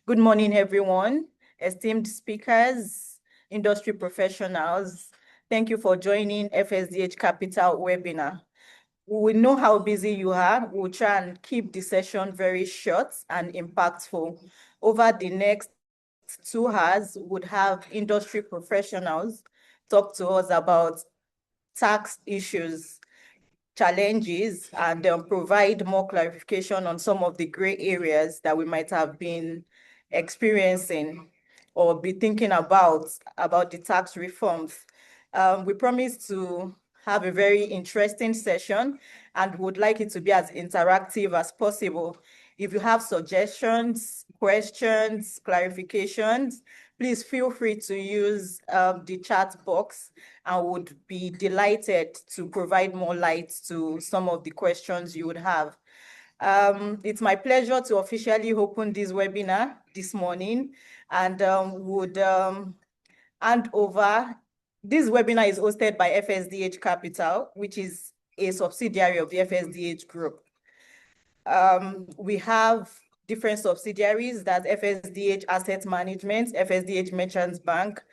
Good morning, everyone, esteemed speakers, industry professionals. Thank you for joining FSDH Capital webinar. We know how busy you are. We'll try and keep the session very short and impactful. Over the next 2 hours, we would have industry professionals talk to us about tax issues, challenges, and provide more clarification on some of the gray areas that we might have been experiencing or be thinking about the tax reforms. We promise to have a very interesting session and would like it to be as interactive as possible. If you have suggestions, questions, clarifications, please feel free to use the chat box. I would be delighted to provide more light to some of the questions you would have. It's my pleasure to officially open this webinar this morning and would hand over. This webinar is hosted by FSDH Capital, which is a subsidiary of the FSDH Group. We have different subsidiaries, that's FSDH Asset Management, FSDH Merchants Bank,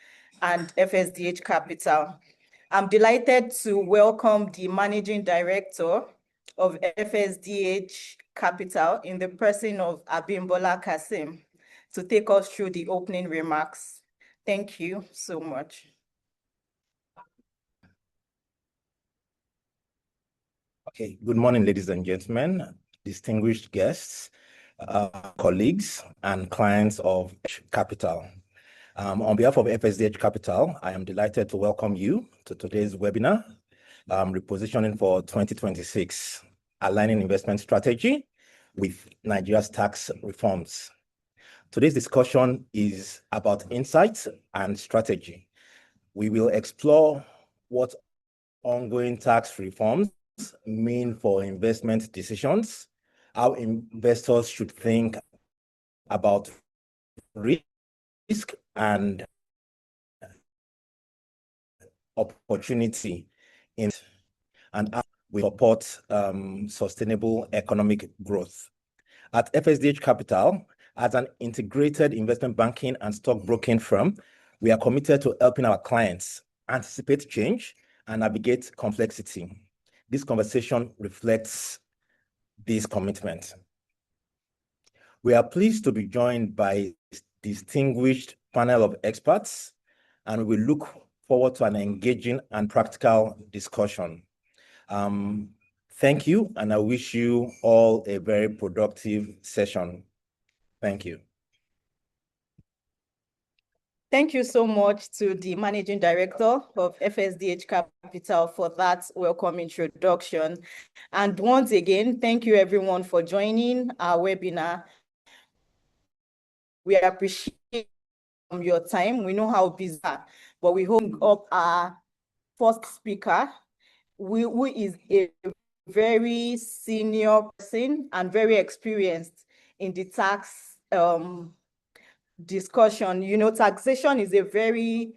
and FSDH Capital. I'm delighted to welcome the Managing Director of FSDH Capital in the person of Abimbola Kasim to take us through the opening remarks. Thank you so much. Okay, good morning, ladies and gentlemen, distinguished guests, colleagues, and clients of Capital. On behalf of FSDH Capital, I am delighted to welcome you to today's webinar, Repositioning for 2026, Aligning Investment Strategy with Nigeria's Tax Reforms. Today's discussion is about insights and strategy. We will explore what ongoing tax reforms mean for investment decisions, how investors should think about risk and opportunity and how we support sustainable economic growth. At FSDH Capital, as an integrated investment banking and stockbroking firm, we are committed to helping our clients anticipate change and navigate complexity. This conversation reflects this commitment. We are pleased to be joined by a distinguished panel of experts, and we look forward to an engaging and practical discussion. Thank you, and I wish you all a very productive session. Thank you. Thank you so much to the Managing Director of FSDH Capital for that welcome introduction. And once again, thank you everyone for joining our webinar. We appreciate your time. We know how busy, but we hope up our first speaker, who is a very senior person and very experienced in the tax discussion. You know, taxation is a very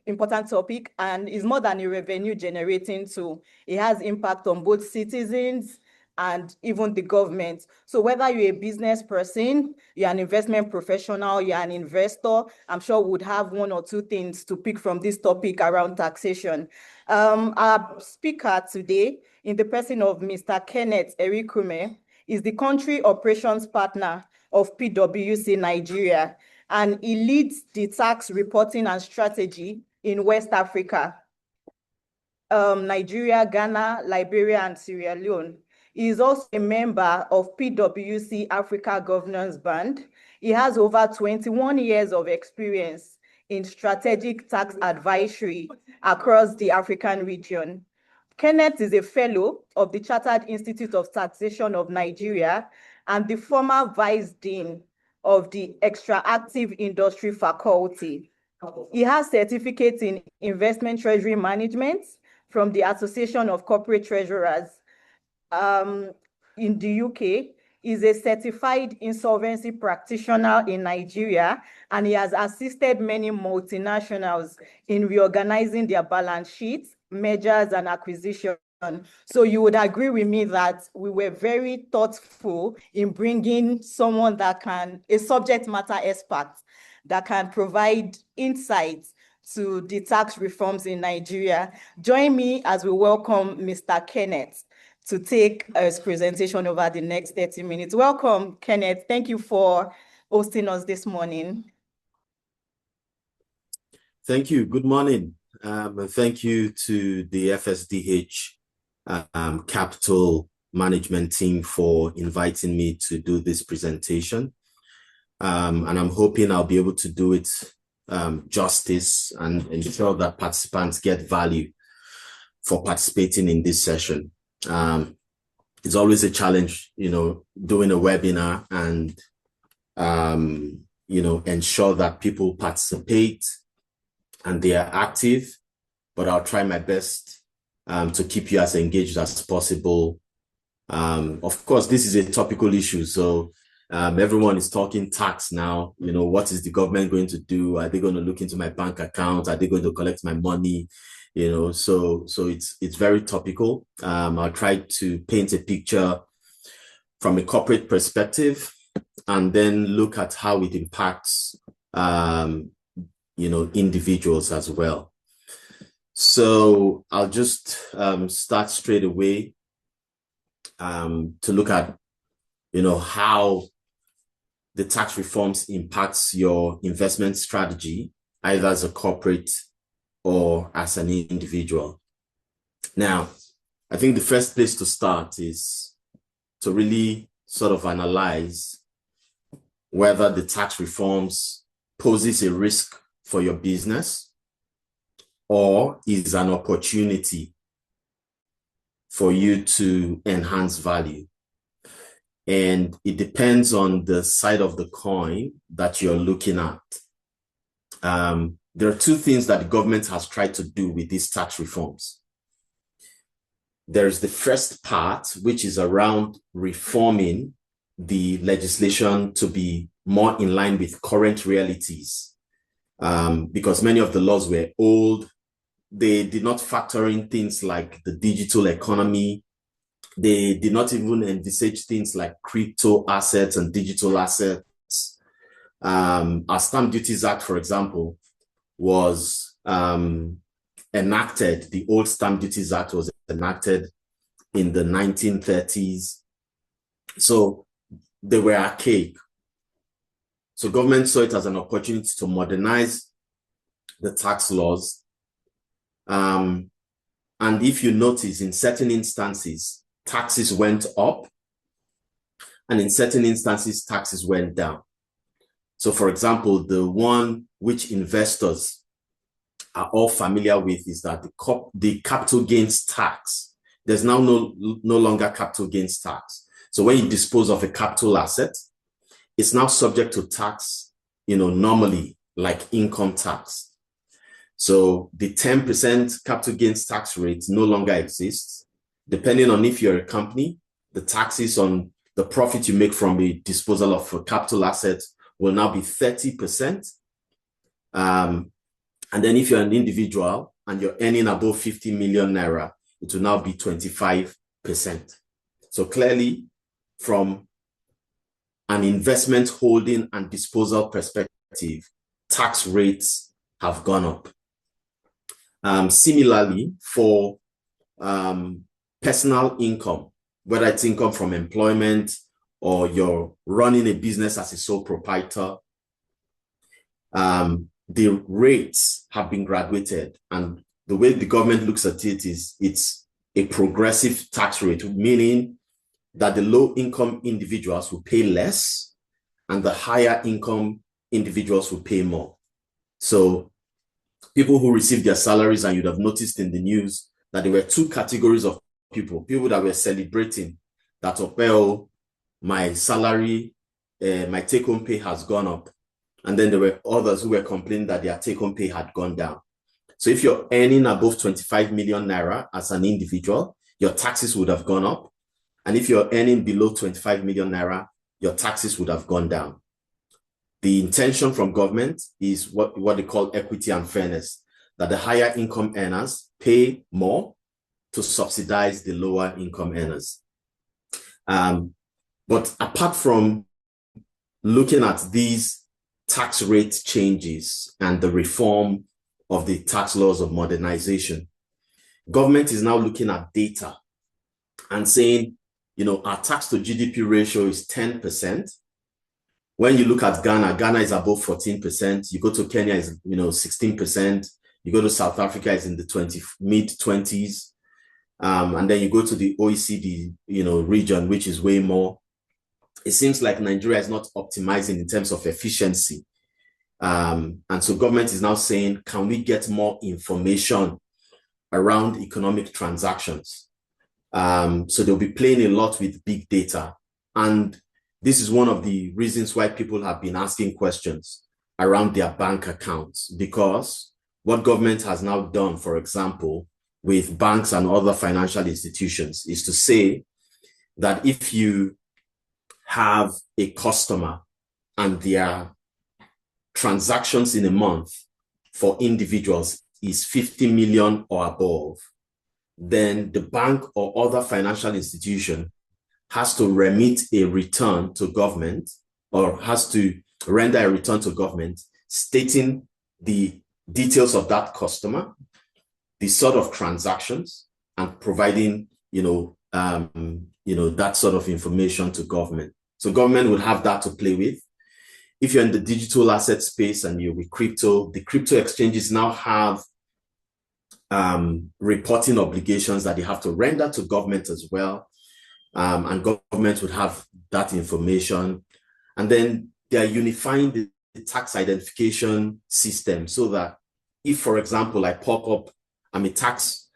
important topic and is more than a revenue generating tool. It has impact on both citizens and even the government. So whether you're a business person, you're an investment professional, you're an investor, I'm sure we would have one or two things to pick from this topic around taxation. Our speaker today, in the person of Mr. Kenneth Erikume, is the country operations partner of PwC Nigeria, and he leads the tax reporting and strategy in West Africa, Nigeria, Ghana, Liberia, and Sierra Leone. He is also a member of PwC Africa Governance Band. He has over 21 years of experience in strategic tax advisory across the African region. Kenneth is a fellow of the Chartered Institute of Taxation of Nigeria and the former vice dean of the Extractive Industry Faculty. He has certificates in investment treasury management from the Association of Corporate Treasurers in the UK. He's a certified insolvency practitioner in Nigeria, and he has assisted many multinationals in reorganizing their balance sheets, mergers and acquisitions. So you would agree with me that we were very thoughtful in bringing someone that a subject matter expert that can provide insights to the tax reforms in Nigeria. Join me as we welcome Mr. Kenneth to take his presentation over the next 30 minutes. Welcome, Kenneth. Thank you for hosting us this morning. Thank you. Good morning. And thank you to the FSDH Capital management team for inviting me to do this presentation. And I'm hoping I'll be able to do it justice and ensure that participants get value for participating in this session. It's always a challenge, doing a webinar and, ensure that people participate and they are active, but I'll try my best to keep you as engaged as possible. Of course, this is a topical issue, so everyone is talking tax now. What is the government going to do? Are they going to look into my bank account? Are they going to collect my money? So it's very topical. I'll try to paint a picture from a corporate perspective and then look at how it impacts individuals as well. So I'll just start straight away to look at, how the tax reforms impacts your investment strategy, either as a corporate or as an individual. Now, I think the first place to start is to really sort of analyze whether the tax reforms poses a risk for your business or is an opportunity for you to enhance value. And it depends on the side of the coin that you're looking at. There are two things that the government has tried to do with these tax reforms. There's the first part, which is around reforming the legislation to be more in line with current realities. Because many of the laws were old. They did not factor in things like the digital economy. They did not even envisage things like crypto assets and digital assets. Our Stamp Duties Act, for example, was enacted. The old Stamp Duties Act was enacted in the 1930s. So they were archaic. So government saw it as an opportunity to modernize the tax laws. And if you notice, in certain instances, taxes went up, and in certain instances, taxes went down. So for example, the one which investors are all familiar with is that the capital gains tax. There's now no longer capital gains tax. So when you dispose of a capital asset, it's now subject to tax, normally like income tax. So the 10% capital gains tax rate no longer exists. Depending on if you're a company, the taxes on the profit you make from the disposal of a capital asset will now be 30%. And then if you're an individual and you're earning above 50 million naira, it will now be 25%. So clearly, from an investment holding and disposal perspective, tax rates have gone up. Similarly, for personal income, whether it's income from employment or you're running a business as a sole proprietor, the rates have been graduated. And the way the government looks at it is it's a progressive tax rate, meaning that the low income individuals will pay less and the higher income individuals will pay more. So people who receive their salaries, and you'd have noticed in the news that there were two categories of people that were celebrating that, well, my salary, my take-home pay has gone up. And then there were others who were complaining that their take-home pay had gone down. So if you're earning above 25 million naira as an individual, your taxes would have gone up. And if you're earning below 25 million naira, your taxes would have gone down. The intention from government is what they call equity and fairness, that the higher income earners pay more to subsidize the lower income earners. But apart from looking at these tax rate changes and the reform of the tax laws of modernization, government is now looking at data and saying, our tax to GDP ratio is 10%. When you look at Ghana, Ghana is above 14%. You go to Kenya, is 16%. You go to South Africa, is in the mid-20s. And then you go to the OECD, region, which is way more. It seems like Nigeria is not optimizing in terms of efficiency. And so government is now saying, can we get more information around economic transactions? So they'll be playing a lot with big data. And this is one of the reasons why people have been asking questions around their bank accounts, because what government has now done, for example, with banks and other financial institutions, is to say that if you have a customer and their transactions in a month for individuals is 50 million or above, then the bank or other financial institution has to remit a return to government, or has to render a return to government stating the details of that customer, the sort of transactions, and providing, that sort of information to government. So government will have that to play with. If you're in the digital asset space and you're with crypto, the crypto exchanges now have reporting obligations that they have to render to government as well. And government would have that information. And then they're unifying the tax identification system so that if, for example, I pop up, I'm a tax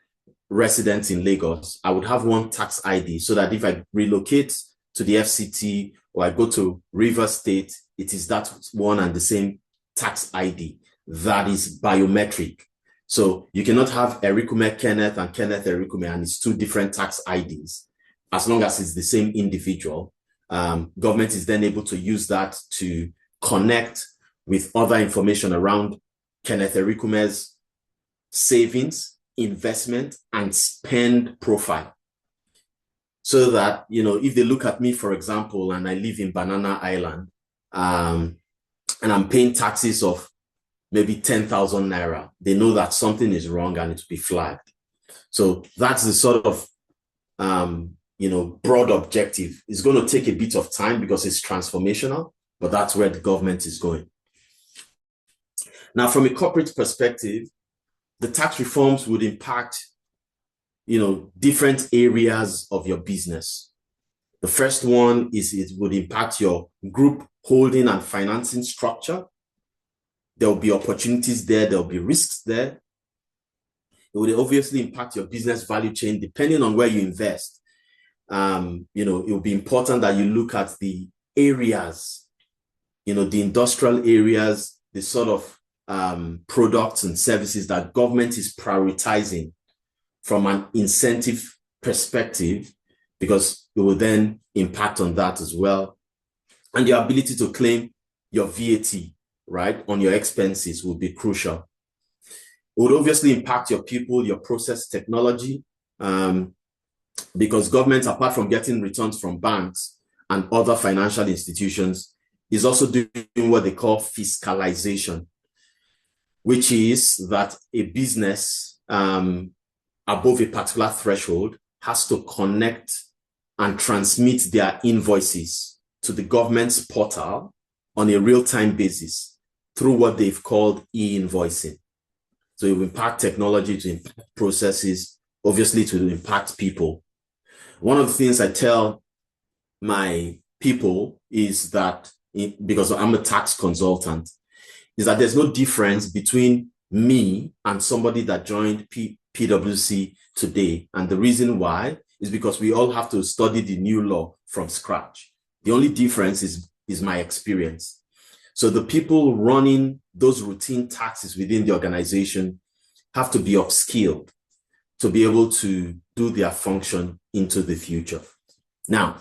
resident in Lagos, I would have one tax ID so that if I relocate to the FCT or I go to River State, it is that one and the same tax ID that is biometric. So you cannot have Erikume Kenneth and Kenneth Erikume and it's two different tax IDs. As long as it's the same individual, government is then able to use that to connect with other information around Kenneth Erikume's savings, investment, and spend profile. So that, if they look at me, for example, and I live in Banana Island, and I'm paying taxes of maybe 10,000 Naira, they know that something is wrong and it will be flagged. So that's the sort of, broad objective. It's going to take a bit of time because it's transformational, but that's where the government is going. Now, from a corporate perspective, the tax reforms would impact, different areas of your business. The first one is it would impact your group holding and financing structure. There will be opportunities there. There will be risks there. It would obviously impact your business value chain depending on where you invest. It will be important that you look at the areas, the industrial areas, the sort of products and services that government is prioritizing from an incentive perspective, because it will then impact on that as well. And your ability to claim your VAT, right, on your expenses will be crucial. It would obviously impact your people, your process technology, because government, apart from getting returns from banks and other financial institutions, is also doing what they call fiscalization, which is that a business above a particular threshold has to connect and transmit their invoices to the government's portal on a real-time basis through what they've called e-invoicing. So it will impact technology, to impact processes, obviously to impact people. One of the things I tell my people is that, because I'm a tax consultant, is that there's no difference between me and somebody that joined PwC today. And the reason why is because we all have to study the new law from scratch. The only difference is my experience. So the people running those routine taxes within the organization have to be upskilled to be able to do their function into the future. Now,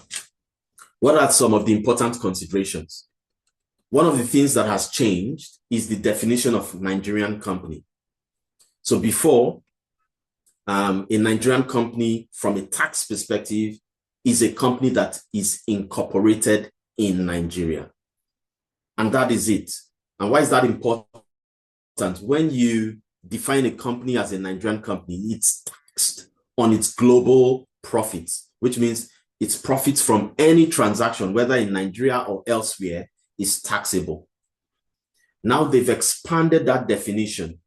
what are some of the important considerations? One of the things that has changed is the definition of Nigerian company. So before, A Nigerian company, from a tax perspective, is a company that is incorporated in Nigeria. And that is it. And why is that important? When you define a company as a Nigerian company, it's taxed on its global profits, which means its profits from any transaction, whether in Nigeria or elsewhere, is taxable. Now they've expanded that definition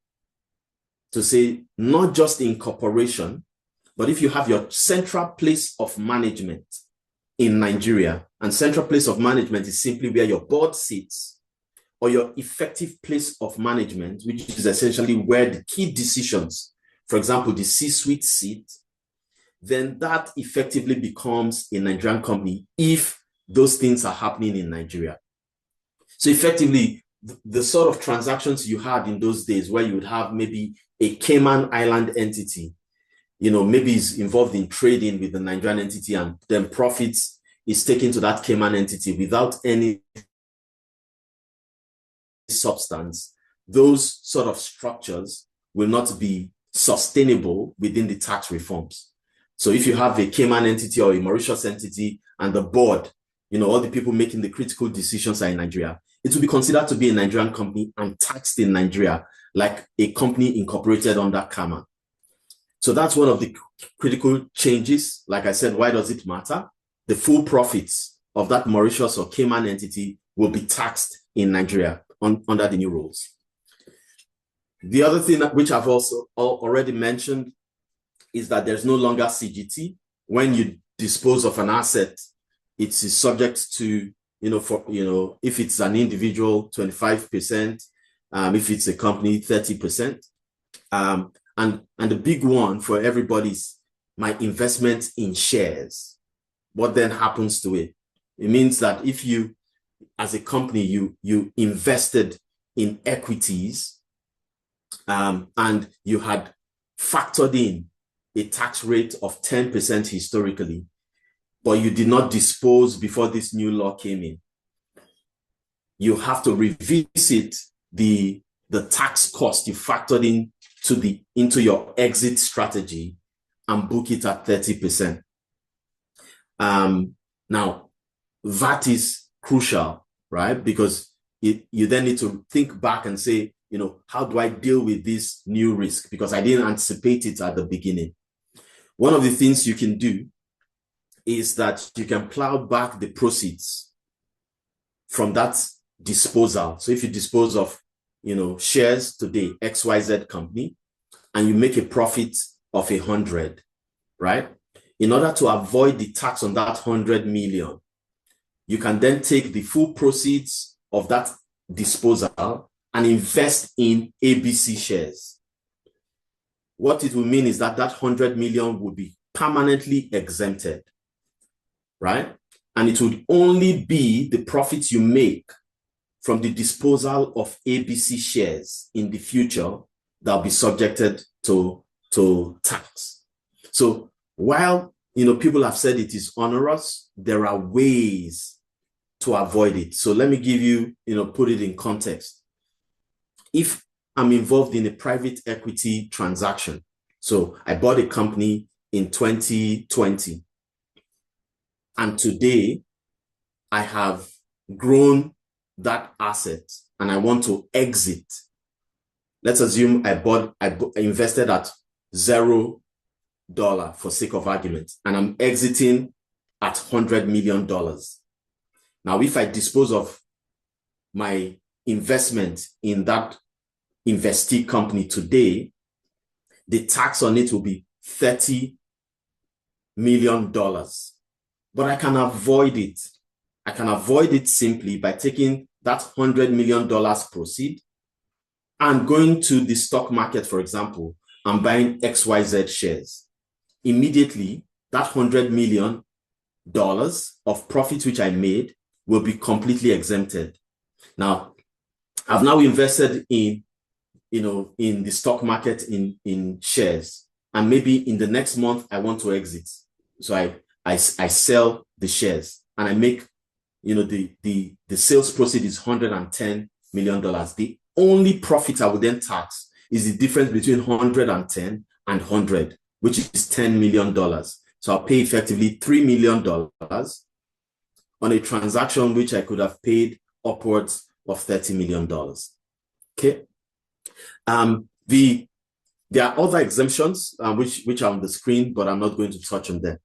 to say not just incorporation, but if you have your central place of management in Nigeria, and central place of management is simply where your board sits, or your effective place of management, which is essentially where the key decisions, for example, the C-suite sit, then that effectively becomes a Nigerian company if those things are happening in Nigeria. So effectively, the sort of transactions you had in those days where you would have maybe a Cayman Island entity, maybe is involved in trading with the Nigerian entity, and then profits is taken to that Cayman entity without any substance. Those sort of structures will not be sustainable within the tax reforms. So if you have a Cayman entity or a Mauritius entity and the board, all the people making the critical decisions are in Nigeria, it will be considered to be a Nigerian company and taxed in Nigeria like a company incorporated under Cayman. So that's one of the critical changes. Like I said, why does it matter? The full profits of that Mauritius or Cayman entity will be taxed in Nigeria under the new rules. The other thing which I've also already mentioned is that there's no longer CGT. When you dispose of an asset, it is subject to, if it's an individual, 25%, if it's a company, 30%. And the big one for everybody is my investment in shares. What then happens to it? It means that if you, as a company, you invested in equities, and you had factored in a tax rate of 10% historically, but you did not dispose before this new law came in, you have to revisit the tax cost you factored in into your exit strategy and book it at 30%. Now, that is crucial, right? Because you then need to think back and say, how do I deal with this new risk? Because I didn't anticipate it at the beginning. One of the things you can do is that you can plow back the proceeds from that disposal. So if you dispose of, shares today, XYZ company, and you make a profit of 100, right? In order to avoid the tax on that 100 million, you can then take the full proceeds of that disposal and invest in ABC shares. What it will mean is that 100 million will be permanently exempted, right? And it would only be the profits you make from the disposal of ABC shares in the future that will be subjected to tax. So while people have said it is onerous, there are ways to avoid it. So let me give you, put it in context. If I'm involved in a private equity transaction, so I bought a company in 2020, and today I have grown that asset and I want to exit. Let's assume I invested at $0 for sake of argument, and I'm exiting at $100 million. Now, if I dispose of my investment in that investee company today, the tax on it will be $30 million. But I can avoid it. I can avoid it simply by taking that $100 million proceed and going to the stock market, for example, and buying XYZ shares. Immediately, that $100 million of profits which I made will be completely exempted. Now, I've now invested in the stock market in shares, and maybe in the next month I want to exit. So I sell the shares and I make, the sales proceed is $110 million. The only profit I would then tax is the difference between 110 and 100, which is $10 million. So I'll pay effectively $3 million on a transaction which I could have paid upwards of $30 million. Okay. There are other exemptions which are on the screen, but I'm not going to touch on them.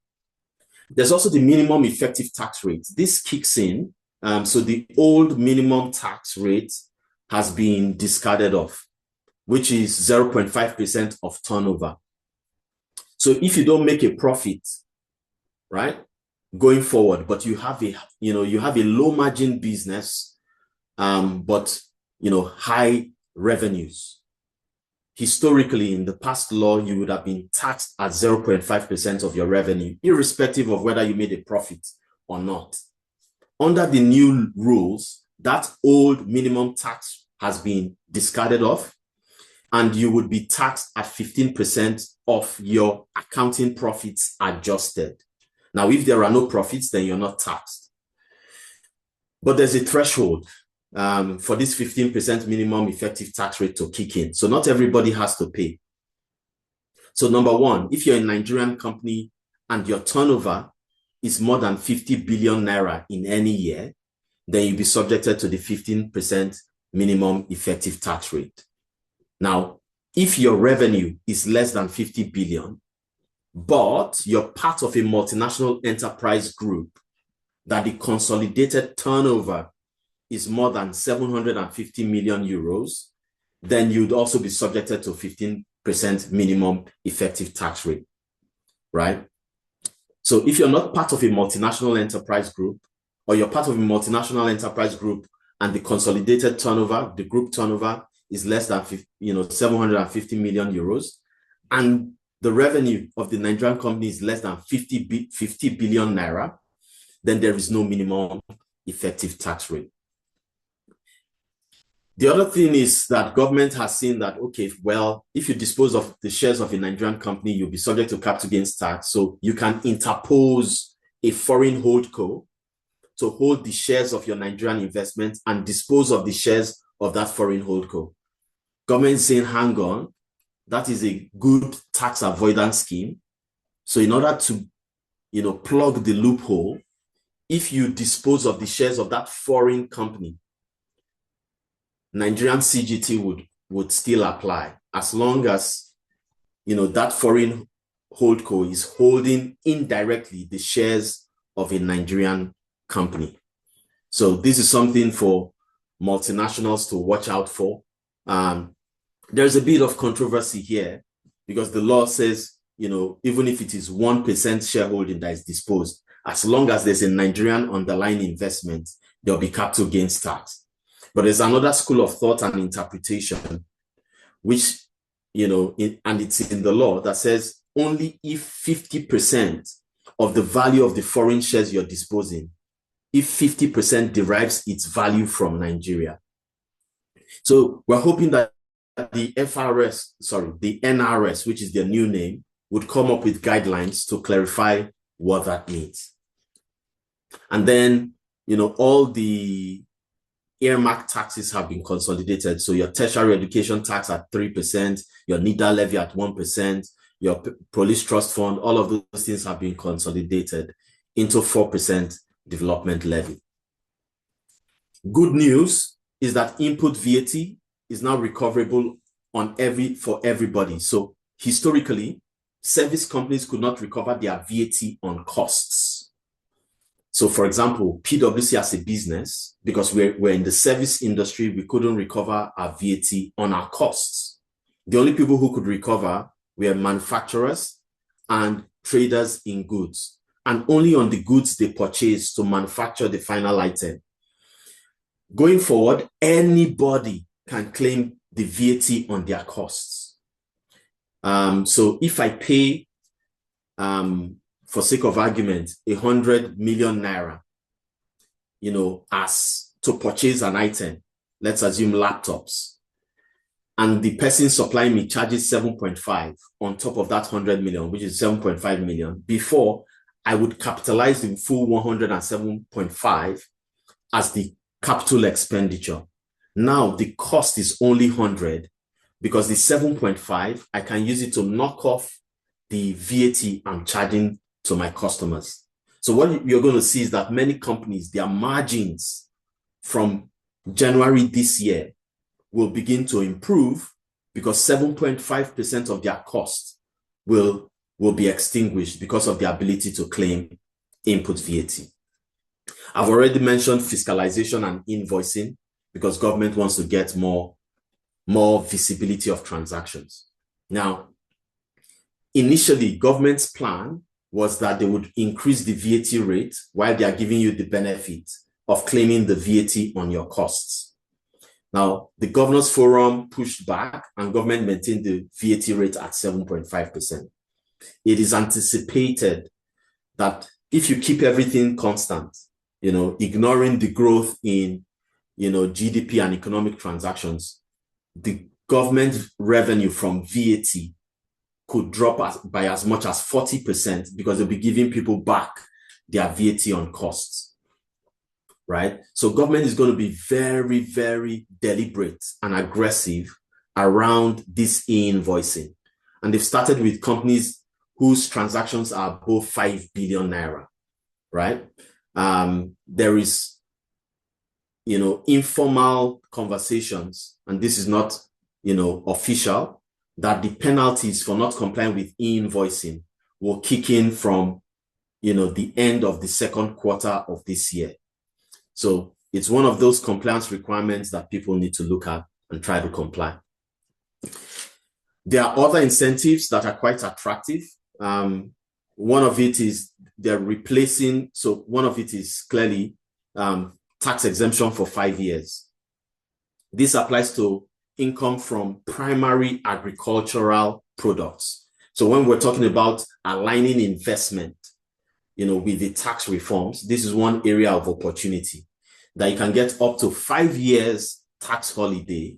There's also the minimum effective tax rate. This kicks in. So the old minimum tax rate has been discarded off, which is 0.5% of turnover. So if you don't make a profit, right, going forward, but you have a low margin business, but high revenues. Historically, in the past law, you would have been taxed at 0.5% of your revenue, irrespective of whether you made a profit or not. Under the new rules, that old minimum tax has been discarded off, and you would be taxed at 15% of your accounting profits adjusted. Now, if there are no profits, then you're not taxed. But there's a threshold for this 15% minimum effective tax rate to kick in. So not everybody has to pay. So number one, if you're a Nigerian company and your turnover is more than 50 billion naira in any year, then you'll be subjected to the 15% minimum effective tax rate. Now, if your revenue is less than 50 billion, but you're part of a multinational enterprise group that the consolidated turnover is more than 750 million euros, then you'd also be subjected to 15% minimum effective tax rate, right? So if you're not part of a multinational enterprise group, or you're part of a multinational enterprise group and the consolidated turnover, the group turnover is less than 750 million euros, and the revenue of the Nigerian company is less than 50 billion naira, then there is no minimum effective tax rate. The other thing is that government has seen that, okay, well, if you dispose of the shares of a Nigerian company, you'll be subject to capital gains tax. So you can interpose a foreign holdco to hold the shares of your Nigerian investment and dispose of the shares of that foreign holdco. Government saying, hang on, that is a good tax avoidance scheme. So in order to, plug the loophole, if you dispose of the shares of that foreign company, Nigerian CGT would still apply as long as, that foreign holdco is holding indirectly the shares of a Nigerian company. So this is something for multinationals to watch out for. There's a bit of controversy here because the law says, even if it is 1% shareholding that is disposed, as long as there's a Nigerian underlying investment, there'll be capital gains tax. But there's another school of thought and interpretation, which, and it's in the law that says only if 50% of the value of the foreign shares you're disposing, if 50% derives its value from Nigeria. So we're hoping that the NRS, which is their new name, would come up with guidelines to clarify what that means. And then, all the earmark taxes have been consolidated. So your tertiary education tax at 3%, your NIDA levy at 1%, your police trust fund, all of those things have been consolidated into 4% development levy. Good news is that input VAT is now recoverable for everybody. So historically, service companies could not recover their VAT on costs. So for example, PwC as a business, because we're in the service industry, we couldn't recover our VAT on our costs. The only people who could recover were manufacturers and traders in goods, and only on the goods they purchased to manufacture the final item. Going forward, anybody can claim the VAT on their costs. So if I pay, for sake of argument, 100 million naira, as to purchase an item, let's assume laptops, and the person supplying me charges 7.5 on top of that 100 million, which is 7.5 million. Before, I would capitalize the full 107.5 as the capital expenditure. Now the cost is only 100 because the 7.5, I can use it to knock off the VAT I'm charging to my customers. So what you're going to see is that many companies, their margins from January this year will begin to improve because 7.5% of their cost will be extinguished because of the ability to claim input VAT. I've already mentioned fiscalization and invoicing because government wants to get more visibility of transactions. Now, initially, government's plan was that they would increase the VAT rate while they are giving you the benefit of claiming the VAT on your costs. Now, the Governors Forum pushed back and government maintained the VAT rate at 7.5%. It is anticipated that if you keep everything constant, ignoring the growth in, GDP and economic transactions, the government revenue from VAT could drop by as much as 40% because they'll be giving people back their VAT on costs, right? So government is going to be very, very deliberate and aggressive around this e-invoicing. And they've started with companies whose transactions are above 5 billion naira, right? There is, informal conversations, and this is not, official, that the penalties for not complying with e-invoicing will kick in from, the end of the second quarter of this year. So it's one of those compliance requirements that people need to look at and try to comply. There are other incentives that are quite attractive. One of it is they're replacing, so one of it is clearly tax exemption for 5 years. This applies to income from primary agricultural products. So when we're talking about aligning investment, with the tax reforms, this is one area of opportunity that you can get up to 5 years tax holiday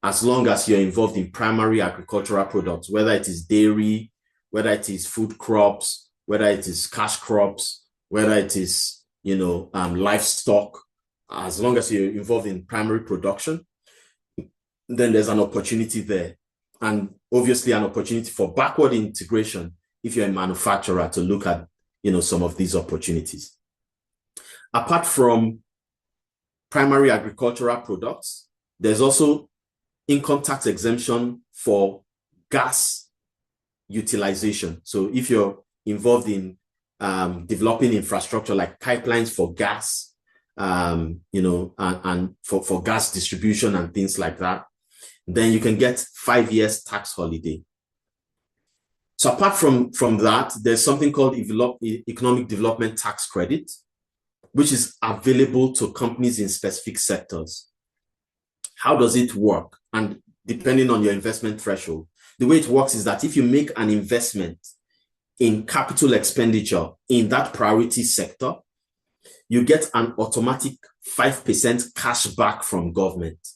as long as you're involved in primary agricultural products, whether it is dairy, whether it is food crops, whether it is cash crops, whether it is, livestock. As long as you're involved in primary production, then there's an opportunity there. And obviously an opportunity for backward integration if you're a manufacturer to look at, some of these opportunities. Apart from primary agricultural products, there's also income tax exemption for gas utilization. So if you're involved in developing infrastructure like pipelines for gas, and for gas distribution and things like that, then you can get 5 years tax holiday. So apart from that, there's something called economic development tax credit, which is available to companies in specific sectors. How does it work? And depending on your investment threshold, the way it works is that if you make an investment in capital expenditure in that priority sector, you get an automatic 5% cash back from government.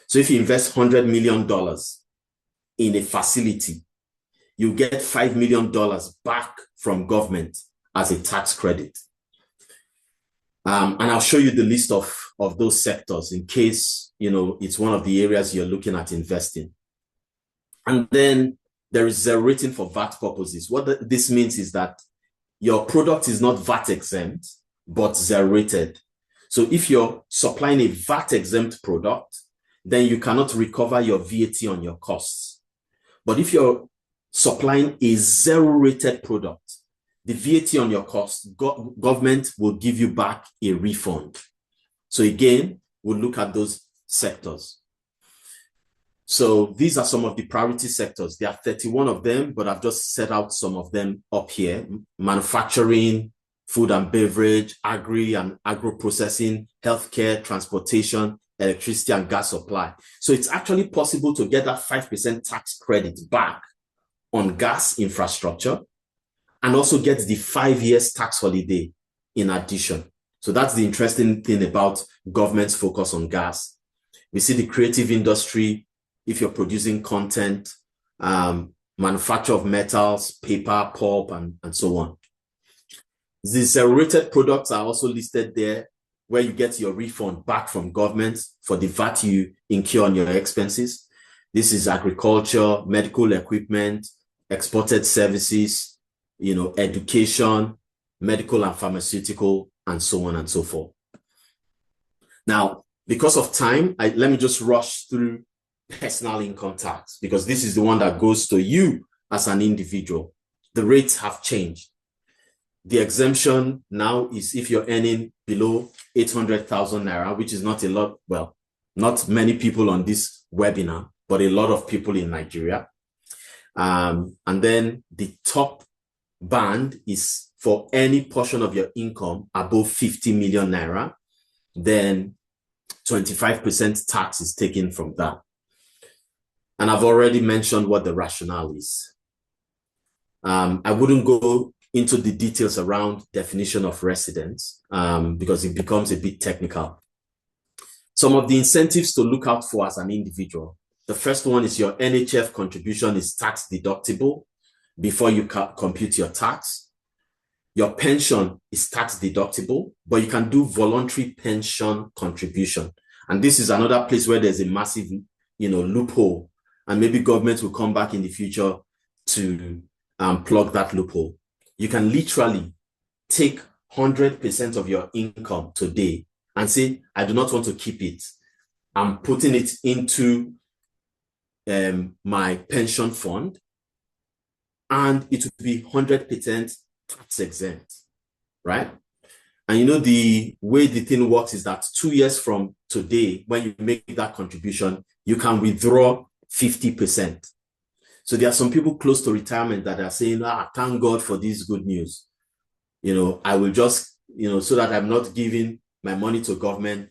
So if you invest $100 million in a facility, you get $5 million back from government as a tax credit. And I'll show you the list of those sectors in case, it's one of the areas you're looking at investing. And then there is zero rating for VAT purposes. What this means is that your product is not VAT exempt, but zero rated. So if you're supplying a VAT exempt product, then you cannot recover your VAT on your costs. But if you're supplying a zero rated product, the VAT on your costs, government will give you back a refund. So again, we'll look at those sectors. So these are some of the priority sectors. There are 31 of them, but I've just set out some of them up here. Manufacturing, food and beverage, agri and agro-processing, healthcare, transportation, electricity and gas supply. So it's actually possible to get that 5% tax credit back on gas infrastructure and also get the 5 years tax holiday in addition. So that's the interesting thing about government's focus on gas. We see the creative industry, if you're producing content, manufacture of metals, paper, pulp, and so on. The zero-rated products are also listed there, where you get your refund back from government for the VAT you incur on your expenses. This is agriculture, medical equipment, exported services, education, medical and pharmaceutical, and so on and so forth. Now, because of time, let me just rush through personal income tax, because this is the one that goes to you as an individual. The rates have changed. The exemption now is if you're earning below 800,000 naira, which is not a lot, well, not many people on this webinar, but a lot of people in Nigeria. And then the top band is for any portion of your income above 50 million naira, then 25% tax is taken from that. And I've already mentioned what the rationale is. I wouldn't go into the details around definition of residence because it becomes a bit technical. Some of the incentives to look out for as an individual. The first one is your NHF contribution is tax deductible before you compute your tax. Your pension is tax deductible, but you can do voluntary pension contribution. And this is another place where there's a massive, loophole. And maybe government will come back in the future to plug that loophole. You can literally take 100% of your income today and say, I do not want to keep it. I'm putting it into my pension fund, and it will be 100% tax exempt, right? And the way the thing works is that 2 years from today, when you make that contribution, you can withdraw 50%. So there are some people close to retirement that are saying, thank God for this good news. I will just, so that I'm not giving my money to government,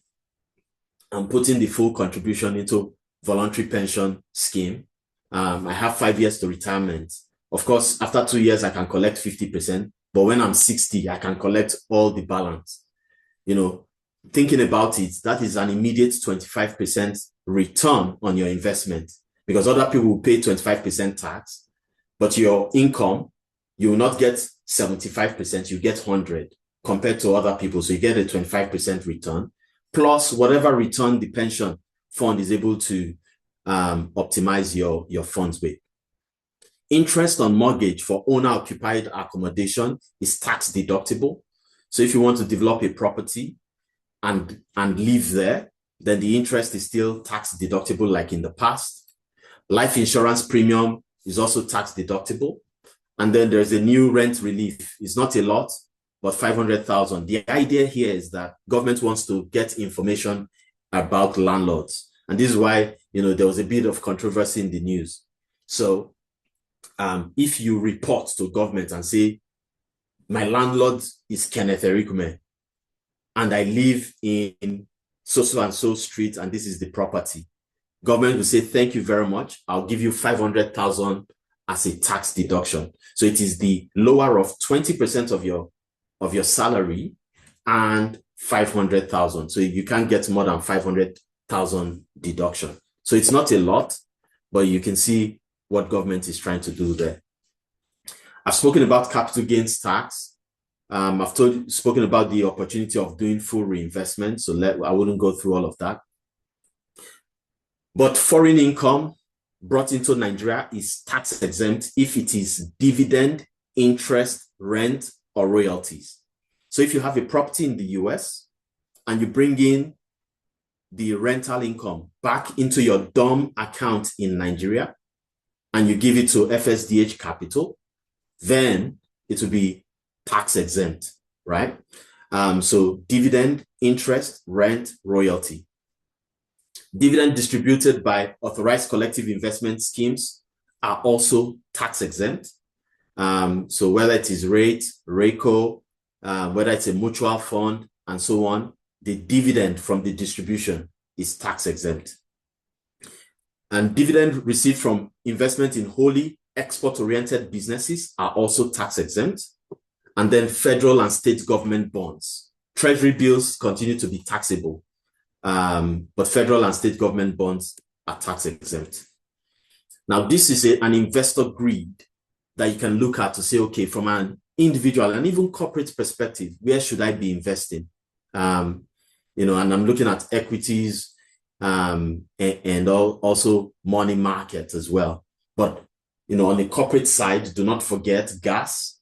I'm putting the full contribution into voluntary pension scheme. I have 5 years to retirement. Of course, after 2 years, I can collect 50%. But when I'm 60, I can collect all the balance. Thinking about it, that is an immediate 25% return on your investment, because other people will pay 25% tax, but your income, you will not get 75%, you get 100 compared to other people. So you get a 25% return, plus whatever return the pension fund is able to optimize your funds with. Interest on mortgage for owner-occupied accommodation is tax deductible. So if you want to develop a property and live there, then the interest is still tax deductible like in the past. Life insurance premium is also tax deductible. And then there's a new rent relief. It's not a lot, but 500,000. The idea here is that government wants to get information about landlords. And this is why, there was a bit of controversy in the news. So if you report to government and say, my landlord is Kenneth Erikume, and I live in so and so street, and this is the property, government will say, thank you very much. I'll give you 500,000 as a tax deduction. So it is the lower of 20% of your salary and 500,000. So you can't get more than 500,000 deduction. So it's not a lot, but you can see what government is trying to do there. I've spoken about capital gains tax. I've spoken about the opportunity of doing full reinvestment. So I wouldn't go through all of that. But foreign income brought into Nigeria is tax exempt if it is dividend, interest, rent, or royalties. So if you have a property in the US and you bring in the rental income back into your DOM account in Nigeria, and you give it to FSDH Capital, then it will be tax exempt, right? So dividend, interest, rent, royalty. Dividend distributed by authorized collective investment schemes are also tax exempt. So whether it is rate, RECO, whether it's a mutual fund, and so on, the dividend from the distribution is tax exempt. And dividend received from investment in wholly export-oriented businesses are also tax exempt. And then federal and state government bonds. Treasury bills continue to be taxable, but federal and state government bonds are tax exempt. Now, this is an investor greed that you can look at to say, okay, from an individual and even corporate perspective, where should I be investing? And I'm looking at equities and also money markets as well. But On the corporate side, do not forget gas,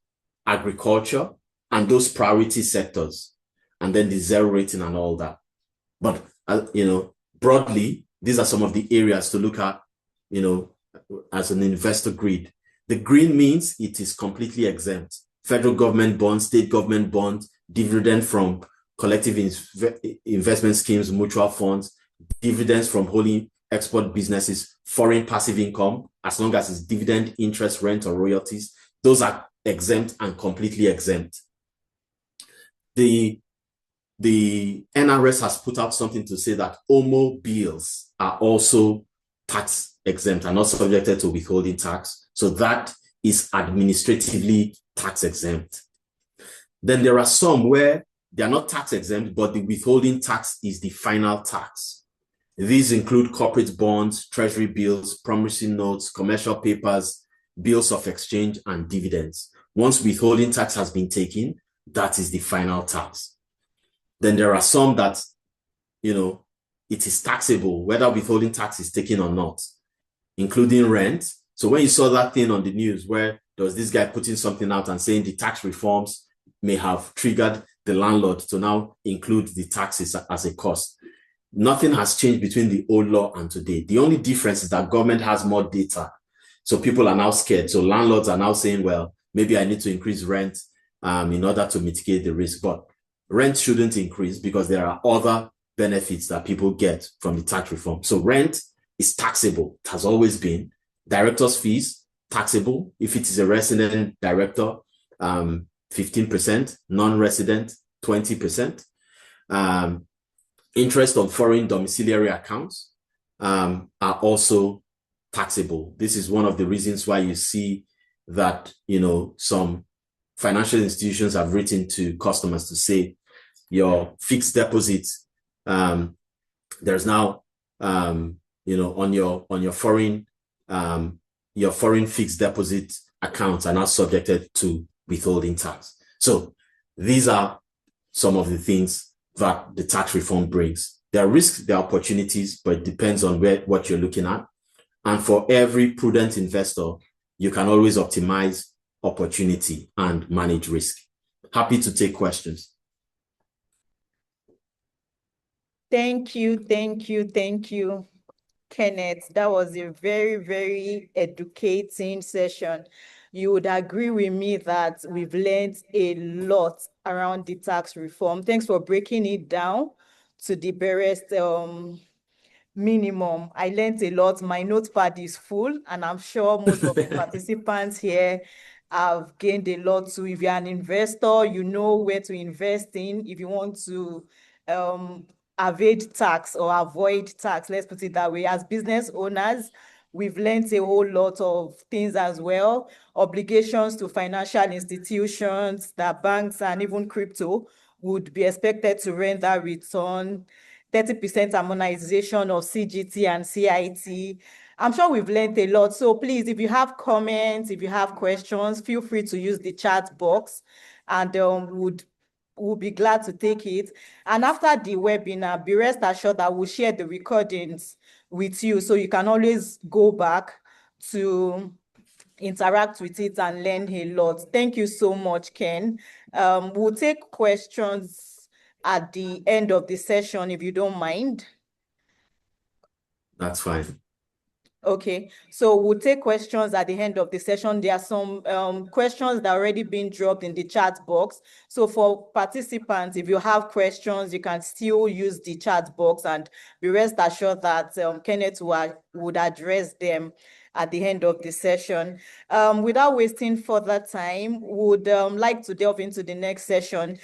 agriculture, and those priority sectors, and then the zero rating and all that. But, broadly, these are some of the areas to look at, as an investor grid. The green means it is completely exempt. Federal government bonds, state government bonds, dividend from collective investment schemes, mutual funds, dividends from wholly export businesses, foreign passive income, as long as it's dividend, interest, rent, or royalties, those are exempt and completely exempt. The NRS has put out something to say that OMO bills are also tax exempt and not subjected to withholding tax. So that is administratively tax exempt. Then there are some where they are not tax exempt, but the withholding tax is the final tax. These include corporate bonds, treasury bills, promissory notes, commercial papers, bills of exchange, and dividends. Once withholding tax has been taken, that is the final tax. Then there are some that, it is taxable, whether withholding tax is taken or not, including rent. So when you saw that thing on the news where there was this guy putting something out and saying the tax reforms may have triggered the landlord to now include the taxes as a cost, nothing has changed between the old law and today. The only difference is that government has more data. So people are now scared. So landlords are now saying, well, maybe I need to increase rent in order to mitigate the risk. But rent shouldn't increase because there are other benefits that people get from the tax reform. So rent is taxable. It has always been. Director's fees, taxable. If it is a resident director, 15%, non-resident, 20%. Interest on foreign domiciliary accounts are also taxable. This is one of the reasons why you see that, some financial institutions have written to customers to say your fixed deposits, there's now, on your foreign fixed deposit accounts are now subjected to withholding tax. So these are some of the things that the tax reform brings. There are risks, there are opportunities, but it depends on what you're looking at. And for every prudent investor, you can always optimize opportunity and manage risk. Happy to take questions. Thank you, Kenneth. That was a very, very educating session. You would agree with me that we've learned a lot around the tax reform. Thanks for breaking it down to the barest minimum. I learned a lot. My notepad is full, and I'm sure most of the participants here have gained a lot too. If you're an investor, you know where to invest in. If you want to evade tax or avoid tax, let's put it that way. As business owners, we've learned a whole lot of things as well. Obligations to financial institutions, that banks and even crypto would be expected to render return, 30% harmonization of CGT and CIT. I'm sure we've learned a lot. So please, if you have comments, if you have questions, feel free to use the chat box, and we'll be glad to take it. And after the webinar, be rest assured that we'll share the recordings with you, so you can always go back to interact with it and learn a lot. Thank you so much, Ken. We'll take questions at the end of the session, if you don't mind. That's fine. Okay, so we'll take questions at the end of the session. There are some questions that are already been dropped in the chat box. So for participants, if you have questions, you can still use the chat box, and be rest assured that Kenneth would address them at the end of the session. Without wasting further time, would like to delve into the next session.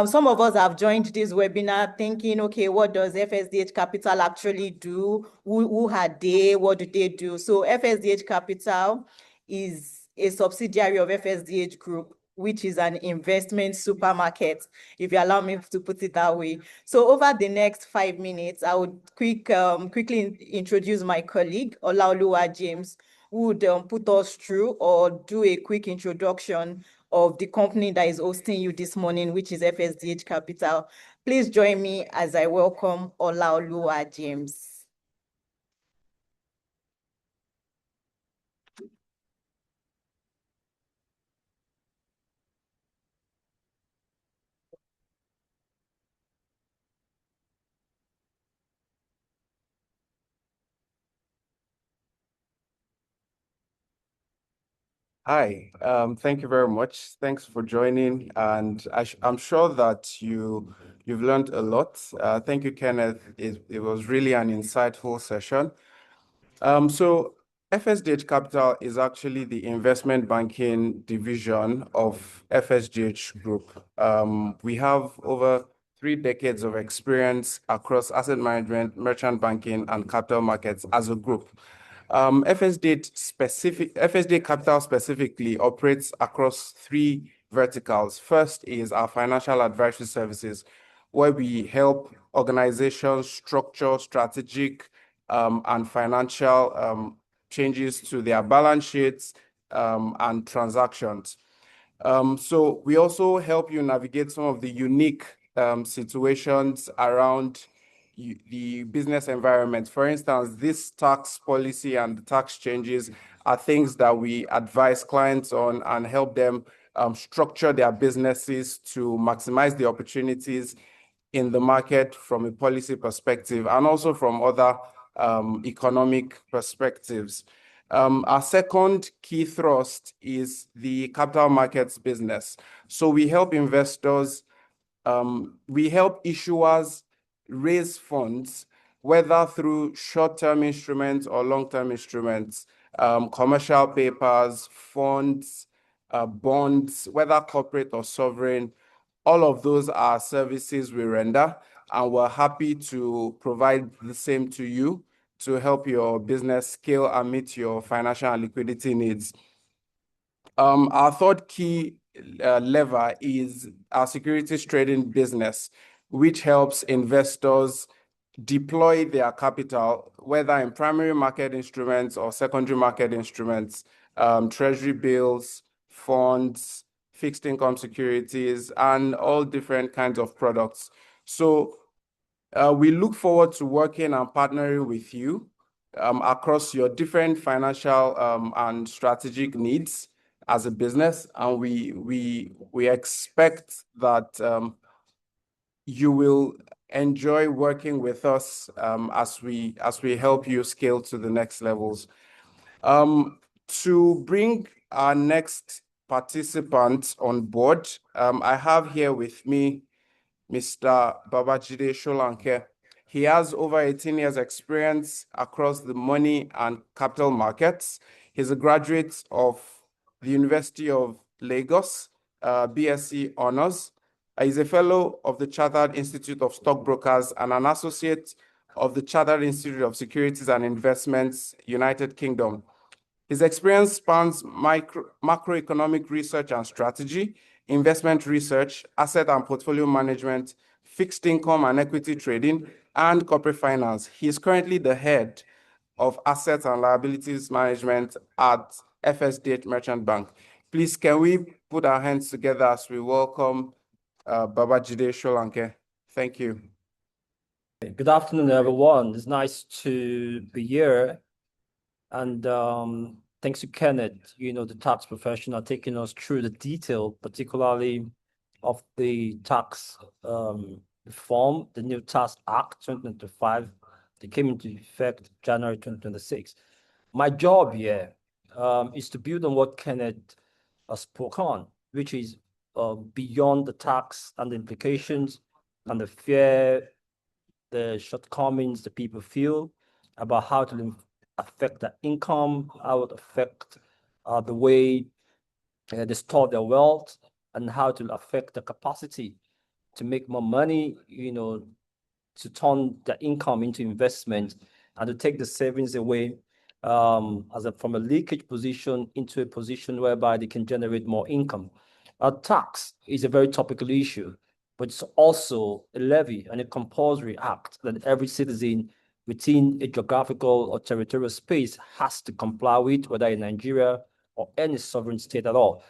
Some of us have joined this webinar thinking, okay, what does FSDH Capital actually do? Who are they? What do they do? So FSDH Capital is a subsidiary of FSDH Group, which is an investment supermarket, if you allow me to put it that way. So over the next 5 minutes, I would quickly introduce my colleague, Olaoluwa James, who would put us through or do a quick introduction of the company that is hosting you this morning, which is FSDH Capital. Please join me as I welcome Olaoluwa James. Hi, thank you very much. Thanks for joining, and I'm sure that you've learned a lot. Thank you, Kenneth. It was really an insightful session. So FSDH Capital is actually the investment banking division of FSDH Group. We have over 3 decades of experience across asset management, merchant banking, and capital markets as a group. FSDH Capital specifically operates across 3 verticals. First is our financial advisory services, where we help organizations structure strategic and financial changes to their balance sheets and transactions. So we also help you navigate some of the unique situations around the business environment. For instance, this tax policy and the tax changes are things that we advise clients on and help them structure their businesses to maximize the opportunities in the market from a policy perspective and also from other economic perspectives. Our second key thrust is the capital markets business. So we help investors, we help issuers raise funds, whether through short-term instruments or long-term instruments, commercial papers, funds, bonds, whether corporate or sovereign. All of those are services we render, and we're happy to provide the same to you to help your business scale and meet your financial and liquidity needs. Our third key lever is our securities trading business, which helps investors deploy their capital, whether in primary market instruments or secondary market instruments, treasury bills, funds, fixed income securities, and all different kinds of products. So we look forward to working and partnering with you across your different financial and strategic needs as a business, and we expect that you will enjoy working with us as we help you scale to the next levels. To bring our next participant on board, I have here with me Mr. Babajide Solanke. He has over 18 years experience across the money and capital markets. He's a graduate of the University of Lagos, BSc Honors. He's a fellow of the Chartered Institute of Stockbrokers and an associate of the Chartered Institute of Securities and Investments, United Kingdom. His experience spans macroeconomic research and strategy, investment research, asset and portfolio management, fixed income and equity trading, and corporate finance. He is currently the head of assets and liabilities management at FSDH Merchant Bank. Please, can we put our hands together as we welcome Babajide Solanke? Thank you. Good afternoon, everyone. It's nice to be here. And thanks to Kenneth, the tax professional, taking us through the detail, particularly of the tax reform, the new Tax Act 2025 that came into effect January 2026. My job here is to build on what Kenneth spoke on, which is beyond the tax and the implications and the fear, the shortcomings that people feel about how to affect their income, how it affect the way they store their wealth, and how to affect the capacity to make more money, to turn their income into investment and to take the savings away from a leakage position into a position whereby they can generate more income. Tax is a very topical issue, but it's also a levy and a compulsory act that every citizen within a geographical or territorial space has to comply with, whether in Nigeria or any sovereign state at all.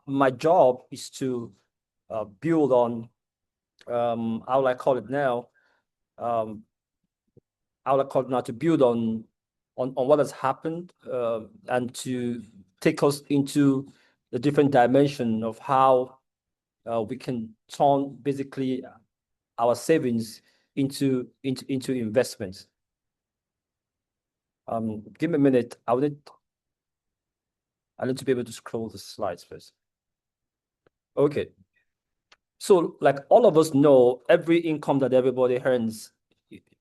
My job is to build on, how will I call it now? To build on what has happened and to take us into the different dimension of how we can turn basically our savings into investments. Give me a minute. I need to be able to scroll the slides first. Okay. So like all of us know, every income that everybody earns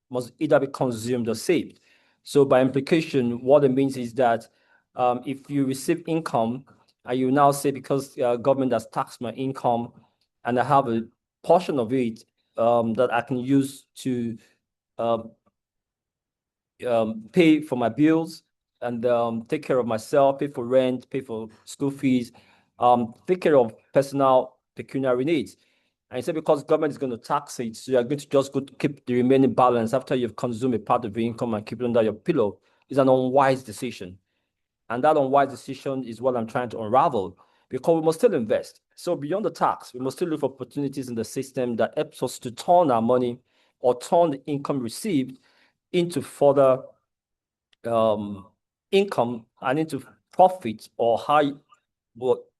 must either be consumed or saved. So by implication, what it means is that if you receive income and you now say, because government has taxed my income and I have a portion of it that I can use to pay for my bills and take care of myself, pay for rent, pay for school fees, take care of personal pecuniary needs. And he said, because government is going to tax it, so you're going to just go to keep the remaining balance after you've consumed a part of your income and keep it under your pillow is an unwise decision. And that unwise decision is what I'm trying to unravel, because we must still invest. So beyond the tax, we must still look for opportunities in the system that helps us to turn our money or turn the income received into further income and into profit, or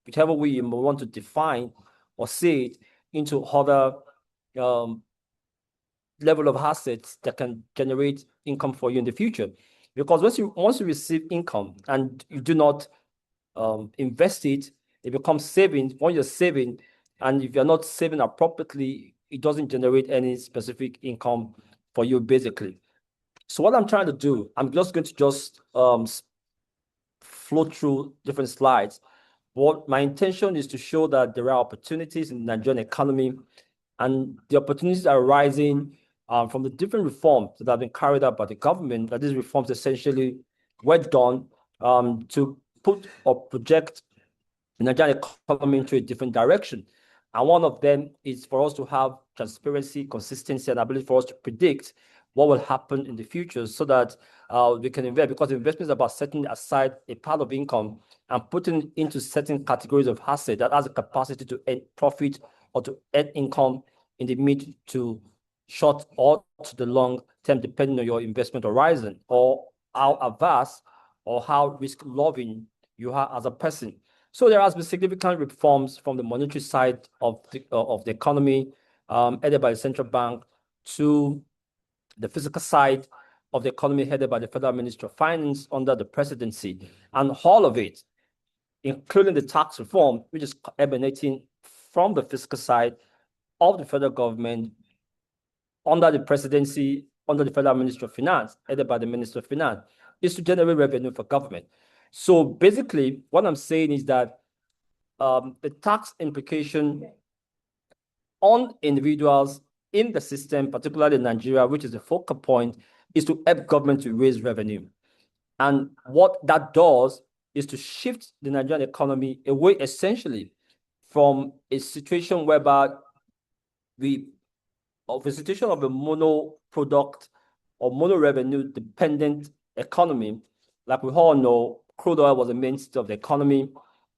whichever way you want to define or say it, into other level of assets that can generate income for you in the future. Because once you receive income and you do not invest it, it becomes savings. When you're saving, and if you're not saving appropriately, it doesn't generate any specific income for you, basically. So what I'm trying to do, I'm just going to flow through different slides. What my intention is to show that there are opportunities in the Nigerian economy, and the opportunities are arising from the different reforms that have been carried out by the government. That these reforms essentially were done to put or project the Nigerian economy into a different direction. And one of them is for us to have transparency, consistency, and ability for us to predict what will happen in the future, so that we can invest, because investment is about setting aside a part of income and putting it into certain categories of asset that has the capacity to earn profit or to earn income in the mid to short or to the long term, depending on your investment horizon, or how averse or how risk-loving you are as a person. So there has been significant reforms from the monetary side of the economy, headed by the central bank, to the fiscal side of the economy, headed by the Federal Ministry of Finance under the presidency. And all of it, including the tax reform, which is emanating from the fiscal side of the federal government under the presidency, under the Federal Ministry of Finance, headed by the Minister of Finance, is to generate revenue for government. So basically, what I'm saying is that the tax implication on individuals in the system, particularly in Nigeria, which is the focal point, is to help government to raise revenue. And what that does is to shift the Nigerian economy away, essentially, from a situation whereby a situation of a mono product or mono revenue dependent economy. Like we all know, crude oil was the mainstay of the economy.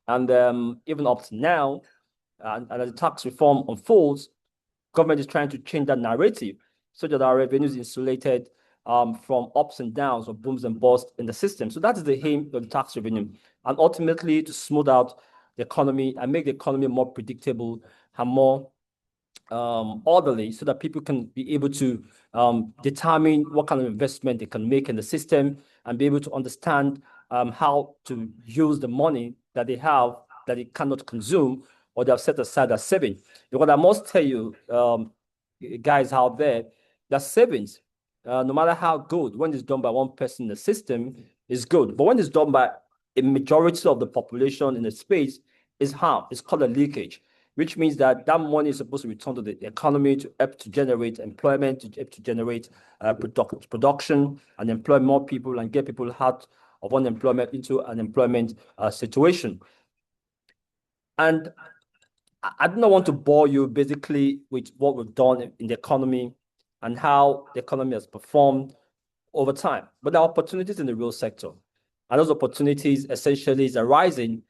And even up to now, and as the tax reform unfolds, government is trying to change that narrative so that our revenue is insulated from ups and downs or booms and busts in the system. So that is the aim of the tax revenue, and ultimately to smooth out the economy and make the economy more predictable and more orderly, so that people can be able to determine what kind of investment they can make in the system and be able to understand how to use the money that they have that they cannot consume or they have set aside as savings. Because I must tell you, guys out there, that savings, no matter how good, when it's done by one person in the system, is good. But when it's done by a majority of the population in the space, is harm. It's called a leakage, which means that that money is supposed to return to the economy to help to generate employment, to help to generate production and employ more people and get people out of unemployment into an employment situation. And I do not want to bore you basically with what we've done in the economy and how the economy has performed over time. But there are opportunities in the real sector. And those opportunities essentially is arising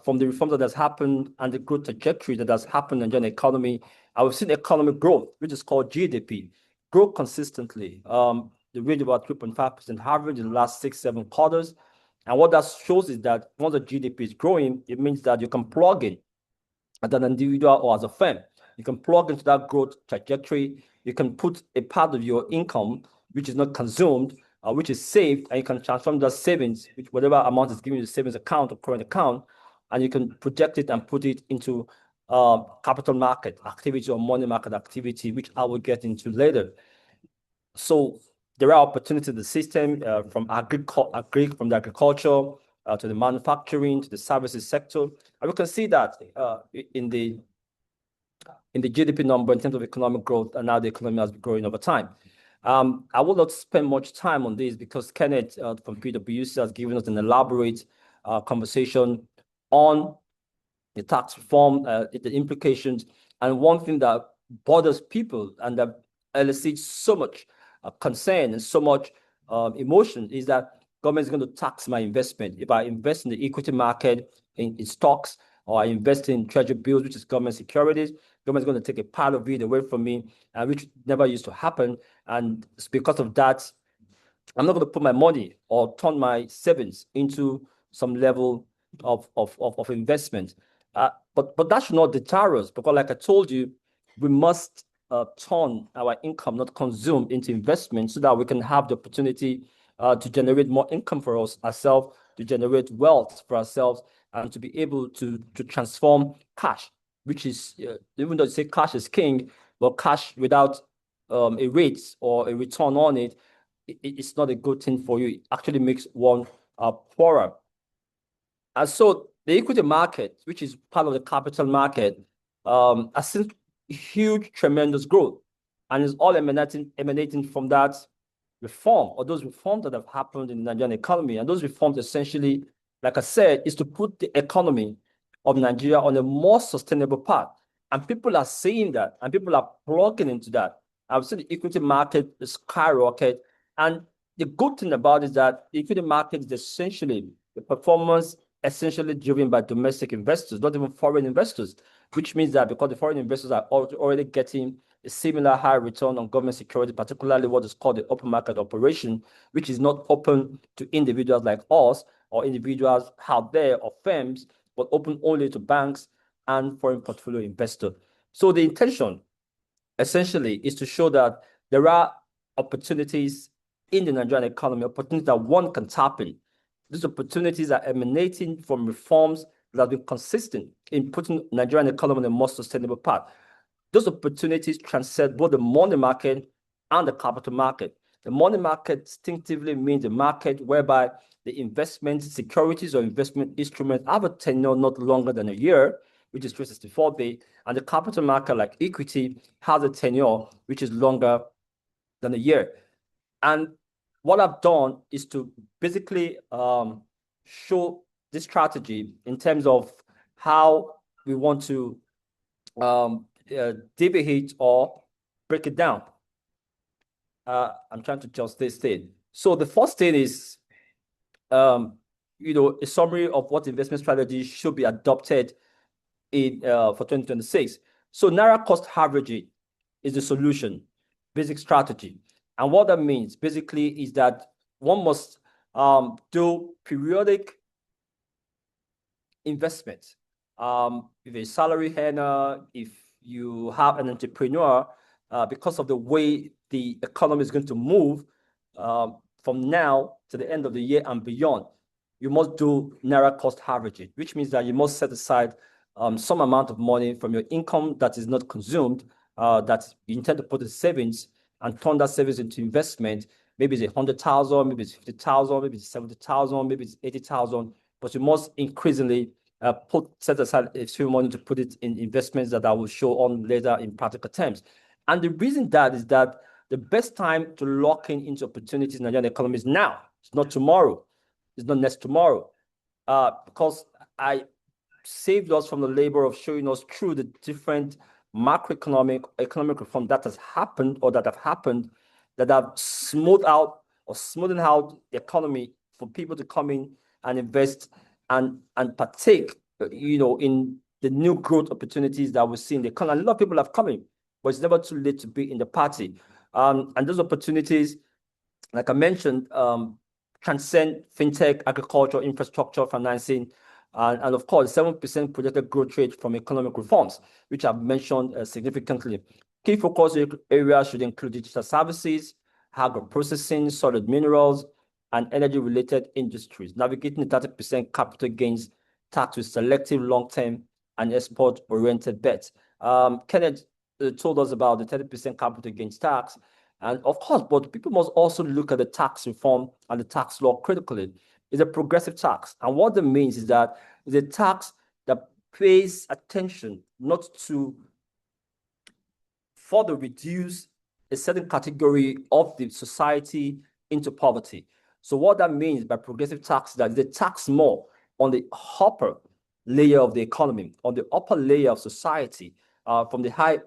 from the reforms that has happened and the growth trajectory that has happened in the economy. And we've seen economic growth, which is called GDP, grow consistently. The rate about 3.5% average in the last 6-7 quarters. And what that shows is that once the GDP is growing, it means that you can plug in as an individual or as a firm. You can plug into that growth trajectory. You can put a part of your income, which is not consumed, which is saved, and you can transform that savings, which whatever amount is given to the savings account or current account, and you can project it and put it into capital market activity or money market activity, which I will get into later. So there are opportunities in the system from the agriculture to the manufacturing to the services sector, and we can see that in the GDP number in terms of economic growth, and now the economy has been growing over time. I will not spend much time on this because Kenneth from PwC has given us an elaborate conversation on the tax reform, the implications, and one thing that bothers people and that elicits so much concern and so much emotion is that government is going to tax my investment. If I invest in the equity market, in stocks, or I invest in treasury bills, which is government securities, government is going to take a part of it away from me, which never used to happen. And because of that, I'm not going to put my money or turn my savings into some level of investment. But that should not deter us, because like I told you, we must turn our income, not consume, into investment so that we can have the opportunity to generate more income for us ourselves, to generate wealth for ourselves, and to be able to transform cash, which is, even though you say cash is king, but cash without a rate or a return on it, it's not a good thing for you. It actually makes one poorer. And so the equity market, which is part of the capital market, has seen huge, tremendous growth, and is all emanating from that reform, or those reforms that have happened in the Nigerian economy. And those reforms essentially, like I said, is to put the economy of Nigeria on a more sustainable path. And people are seeing that, and people are plugging into that. I've seen the equity market skyrocket. And the good thing about it is that the equity market is essentially the performance essentially driven by domestic investors, not even foreign investors, which means that because the foreign investors are already getting a similar high return on government security, particularly what is called the open market operation, which is not open to individuals like us or individuals out there or firms, but open only to banks and foreign portfolio investors. So the intention essentially is to show that there are opportunities in the Nigerian economy, opportunities that one can tap in. These opportunities are emanating from reforms that have been consistent in putting Nigerian economy on a more sustainable path. Those opportunities transcend both the money market and the capital market. The money market distinctively means a market whereby the investment securities or investment instruments have a tenure not longer than a year, which is 364 days, and the capital market, like equity, has a tenure which is longer than a year. And what I've done is to basically show this strategy in terms of how we want to deviate or break it down. I'm trying to just this thing. So the first thing is, a summary of what investment strategy should be adopted in for 2026. So Naira cost averaging is the solution, basic strategy. And what that means basically is that one must do periodic investment. If a salary earner, if you have an entrepreneur, because of the way the economy is going to move from now to the end of the year and beyond, you must do Naira cost averaging, which means that you must set aside some amount of money from your income that is not consumed, that you intend to put in savings, and turn that savings into investment. Maybe it's 100,000, maybe it's 50,000, maybe it's 70,000, maybe it's 80,000, but you must increasingly set aside a few money to put it in investments that I will show on later in practical terms. And the reason that is that the best time to lock into opportunities in the Nigerian economy is now. It's not tomorrow. It's not next tomorrow. Because I saved us from the labor of showing us through the different economic reform that has happened or that have happened, that have smoothing out the economy for people to come in and invest and partake, in the new growth opportunities that we see in the economy. A lot of people have come in, but it's never too late to be in the party. And those opportunities, like I mentioned, transcend fintech, agriculture, infrastructure, financing, and of course, 7% projected growth rate from economic reforms, which I've mentioned significantly. Key focus areas should include digital services, agro-processing, solid minerals, and energy-related industries, navigating the 30% capital gains tax with selective long-term and export-oriented bets. Kenneth told us about the 30% capital gains tax, and of course, but people must also look at the tax reform and the tax law critically. It's a progressive tax, and what that means is that it's a tax that pays attention not to further reduce a certain category of the society into poverty. So what that means by progressive tax is that they tax more on the upper layer of the economy, on the upper layer of society, from the high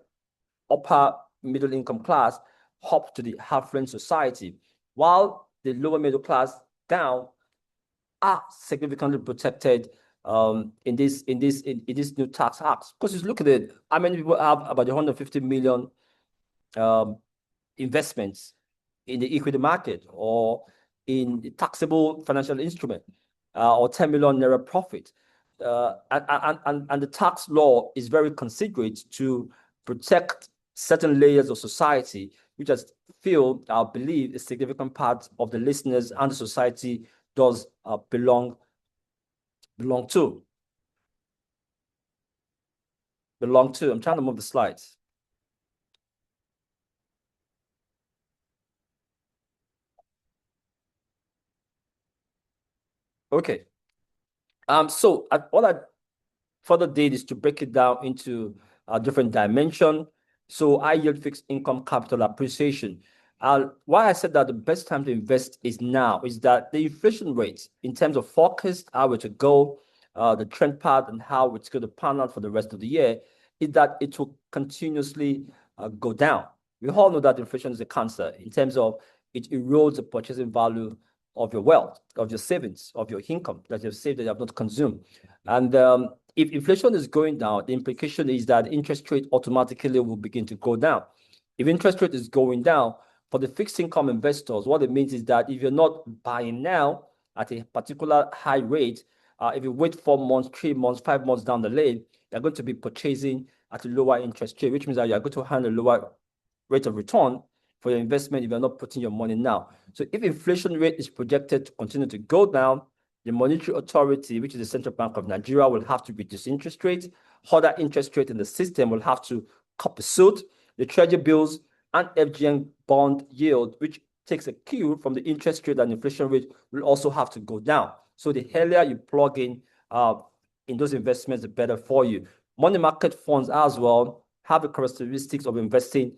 upper middle income class up to the affluent society, while the lower middle class down are significantly protected in this new tax act. Because you look at it, how many people have about 150 million investments in the equity market or in the taxable financial instrument, or 10 million naira profit. And the tax law is very considerate to protect certain layers of society, which I feel, I believe, a significant part of the listeners and the society does belong to. I'm trying to move the slides. Okay. So what I further did is to break it down into a different dimension. So high yield fixed income capital appreciation. Why I said that the best time to invest is now is that the inflation rate in terms of forecast, how it will go, the trend path, and how it's going to pan out for the rest of the year, is that it will continuously go down. We all know that inflation is a cancer in terms of it erodes the purchasing value of your wealth, of your savings, of your income that you've saved that you have not consumed. And if inflation is going down, the implication is that interest rate automatically will begin to go down. If interest rate is going down, for the fixed income investors, what it means is that if you're not buying now at a particular high rate, if you wait 4 months, 3 months, 5 months down the lane, you're going to be purchasing at a lower interest rate, which means that you're going to have a lower rate of return for your investment if you're not putting your money now. So if inflation rate is projected to continue to go down, the monetary authority, which is the Central Bank of Nigeria, will have to reduce interest rates. Other interest rate in the system will have to copy suit. The treasury bills and FGN bond yield, which takes a cue from the interest rate and inflation rate, will also have to go down. So the earlier you plug in those investments, the better for you. Money market funds as well have the characteristics of investing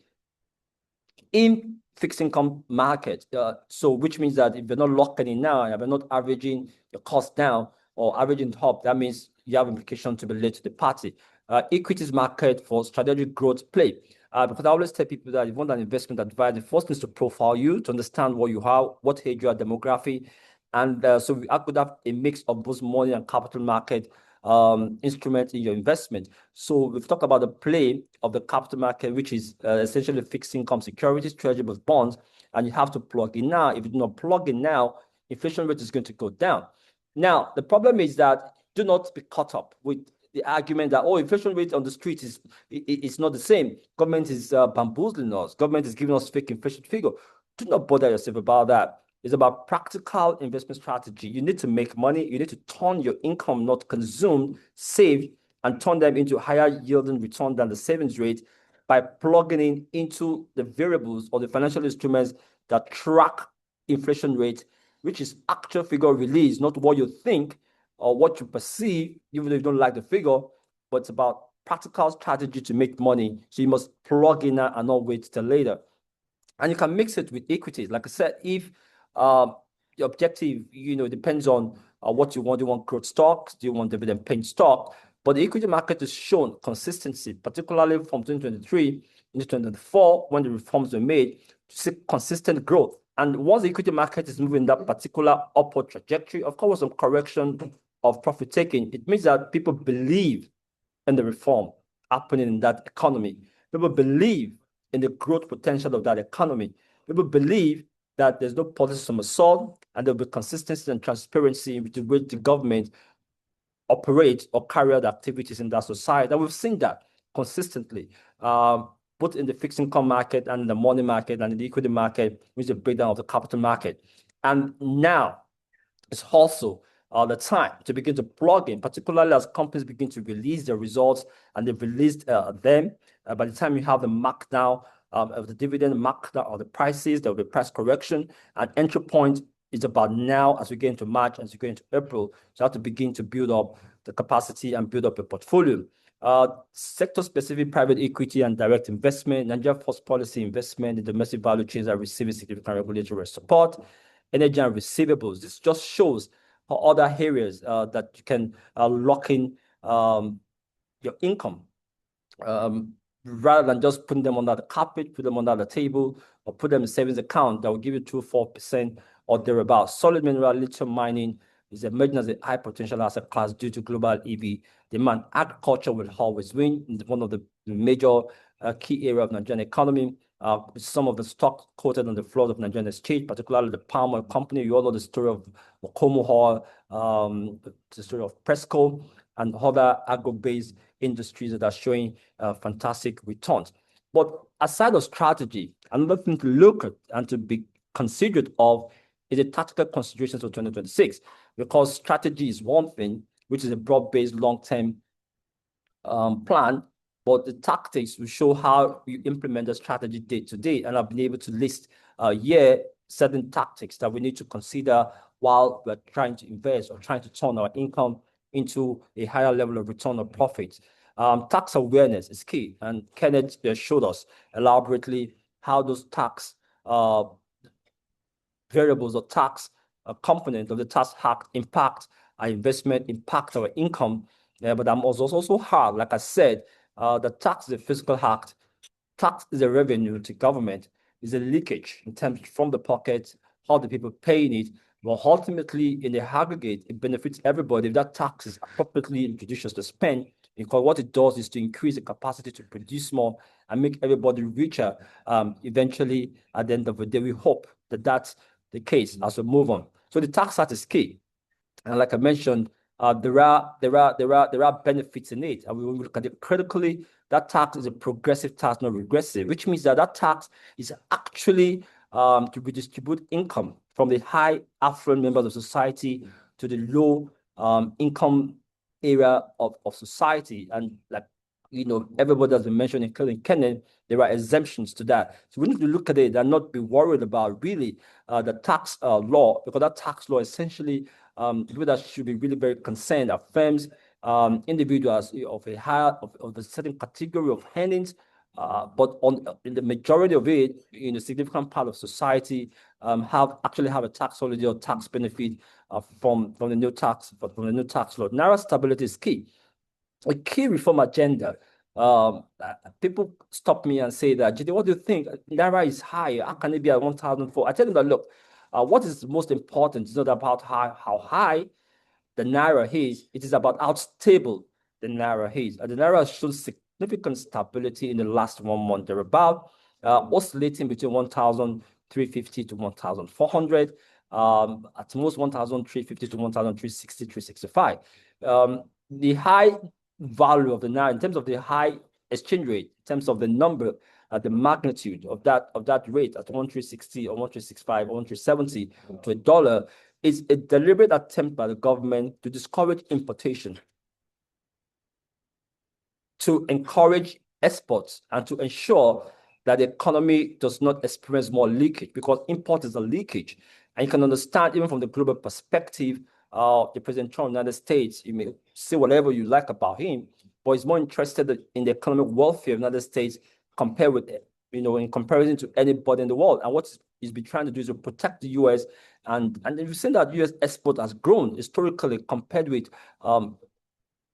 in fixed income market. So which means that if you're not locking in now, if you're not averaging your cost down or averaging top, that means you have implication to be late to the party. Equities market for strategic growth play. Because I always tell people that if you want an investment advice, the first thing is to profile you, to understand what you have, what age you are, demography. And so I could have a mix of both money and capital market instrument in your investment. So we've talked about the play of the capital market, which is essentially fixed income securities, treasury bonds, and you have to plug in now. If you do not plug in now, inflation rate is going to go down. Now, the problem is that do not be caught up with the argument that, oh, inflation rate on the street is not the same. Government is bamboozling us. Government is giving us fake inflation figure. Do not bother yourself about that. It's about practical investment strategy. You need to make money. You need to turn your income, not consumed, save, and turn them into higher yielding return than the savings rate by plugging in into the variables or the financial instruments that track inflation rate, which is actual figure release, not what you think or what you perceive, even though you don't like the figure, but it's about practical strategy to make money. So you must plug in and not wait till later. And you can mix it with equities. Like I said, if the objective, depends on what you want. Do you want growth stocks? Do you want dividend paying stock? But the equity market has shown consistency, particularly from 2023 into 2024, when the reforms were made, to see consistent growth. And once the equity market is moving that particular upward trajectory, of course, some correction of profit taking, it means that people believe in the reform happening in that economy. People believe in the growth potential of that economy. People believe that there's no policy from assault, and there'll be consistency and transparency with the way the government operate or carry out activities in that society. And we've seen that consistently. both in the fixed income market and the money market and the equity market, which is a breakdown of the capital market. And now it's also the time to begin to plug in, particularly as companies begin to release their results, and they've released them. By the time you have the markdown of the dividend, markdown of the prices, there will be price correction. And entry point is about now as we get into March, as we get into April. So you have to begin to build up the capacity and build up a portfolio. Sector-specific private equity and direct investment, Nigeria First policy investment, the domestic value chains are receiving significant regulatory support. Energy and receivables. This just shows how other areas that you can lock in your income rather than just putting them under the carpet, put them under the table, or put them in savings account that will give you 2-4% or thereabouts. Solid mineral lithium mining is emerging as a high potential asset class due to global EV demand. Agriculture will always win. It's one of the major key area of Nigerian economy. Some of the stock quoted on the floor of Nigerian exchange, particularly the palm oil company. You all know the story of Mokomo Oil, the story of Presco, and other agro-based industries that are showing fantastic returns. But aside of strategy, another thing to look at and to be considerate of is the tactical considerations for 2026, because strategy is one thing, which is a broad-based long-term plan, but the tactics will show how you implement the strategy day to day. And I've been able to list certain tactics that we need to consider while we're trying to invest or trying to turn our income into a higher level of return on profits. Tax awareness is key, and Kenneth showed us elaborately how those tax variables or tax component of the tax act impact our investment, impact our income. But I'm also hard, like I said, the tax is a fiscal act. Tax is a revenue to government, is a leakage in terms from the pocket, how the people paying it. But ultimately, in the aggregate, it benefits everybody if that tax is appropriately and judicious to spend, because what it does is to increase the capacity to produce more and make everybody richer. Eventually, at the end of the day, we hope that that's the case as we move on. So the tax act is key. And like I mentioned, there are benefits in it, and we will look at it critically. That tax is a progressive tax, not regressive, which means that that tax is actually to redistribute income from the high affluent members of society to the low income area of society. And like, you know, everybody has been mentioned, including Kenneth, there are exemptions to that. So we need to look at it and not be worried about really the tax law, because that tax law essentially people that should be really very concerned are firms, individuals of a higher of a certain category of earnings, but in the majority of it, in a significant part of society, have a tax holiday or tax benefit from the new tax law. Naira stability is key. A key reform agenda. People stop me and say that, Jide, what do you think? Naira is high. How can it be at 1,004? I tell them that, look, what is most important is not about how high the Naira is. It is about how stable the Naira is. And the Naira shows significant stability in the last 1 month. They're about oscillating between 1,350 to 1,400. At most 1,350 to 1,360, 365. The high value of the Naira in terms of the high exchange rate, in terms of the number, the magnitude of that rate at 1,360 or 1,365 or 1,370 to a dollar is a deliberate attempt by the government to discourage importation, to encourage exports, and to ensure that the economy does not experience more leakage, because import is a leakage. And you can understand, even from the global perspective, the President Trump of the United States, you may say whatever you like about him, but he's more interested in the economic welfare of the United States compared with, in comparison to anybody in the world. And what he's been trying to do is to protect the U.S. And we've seen that U.S. export has grown historically compared with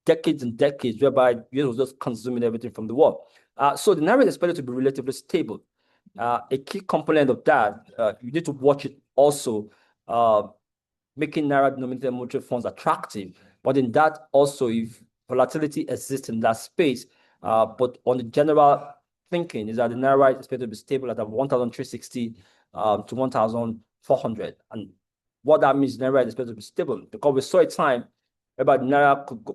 decades and decades, whereby U.S. was just consuming everything from the world. So the Naira is expected to be relatively stable. A key component of that, you need to watch it also, making Naira denominated monetary funds attractive. But in that also, if volatility exists in that space, but on the general thinking is that the Naira is expected to be stable at 1,360 to 1,400. And what that means, Naira is expected to be stable, because we saw a time whereby the Naira could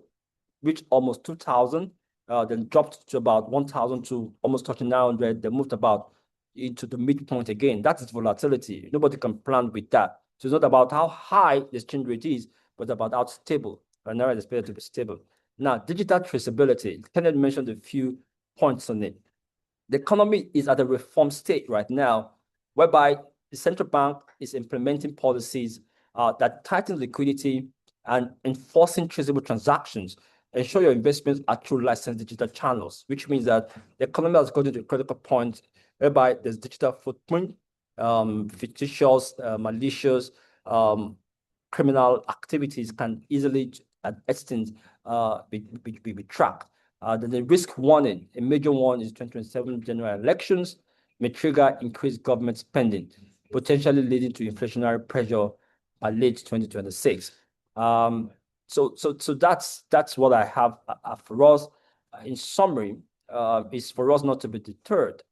reach almost 2,000 then dropped to about 1,000 to almost touching 900. They moved about into the midpoint again. That is volatility. Nobody can plan with that. So it's not about how high the exchange rate is, but about how stable. And now it's expected to be stable. Now, digital traceability. Kenneth mentioned a few points on it. The economy is at a reform state right now, whereby the central bank is implementing policies that tighten liquidity and enforcing traceable transactions. Ensure your investments are through licensed digital channels, which means that the economy has gotten to a critical point whereby there's digital footprint, fictitious, malicious, criminal activities can easily, at instance, be tracked. Then the risk warning, a major one is 2027 general elections may trigger increased government spending, potentially leading to inflationary pressure by late 2026. So that's what I have for us. In summary, is for us not to be deterred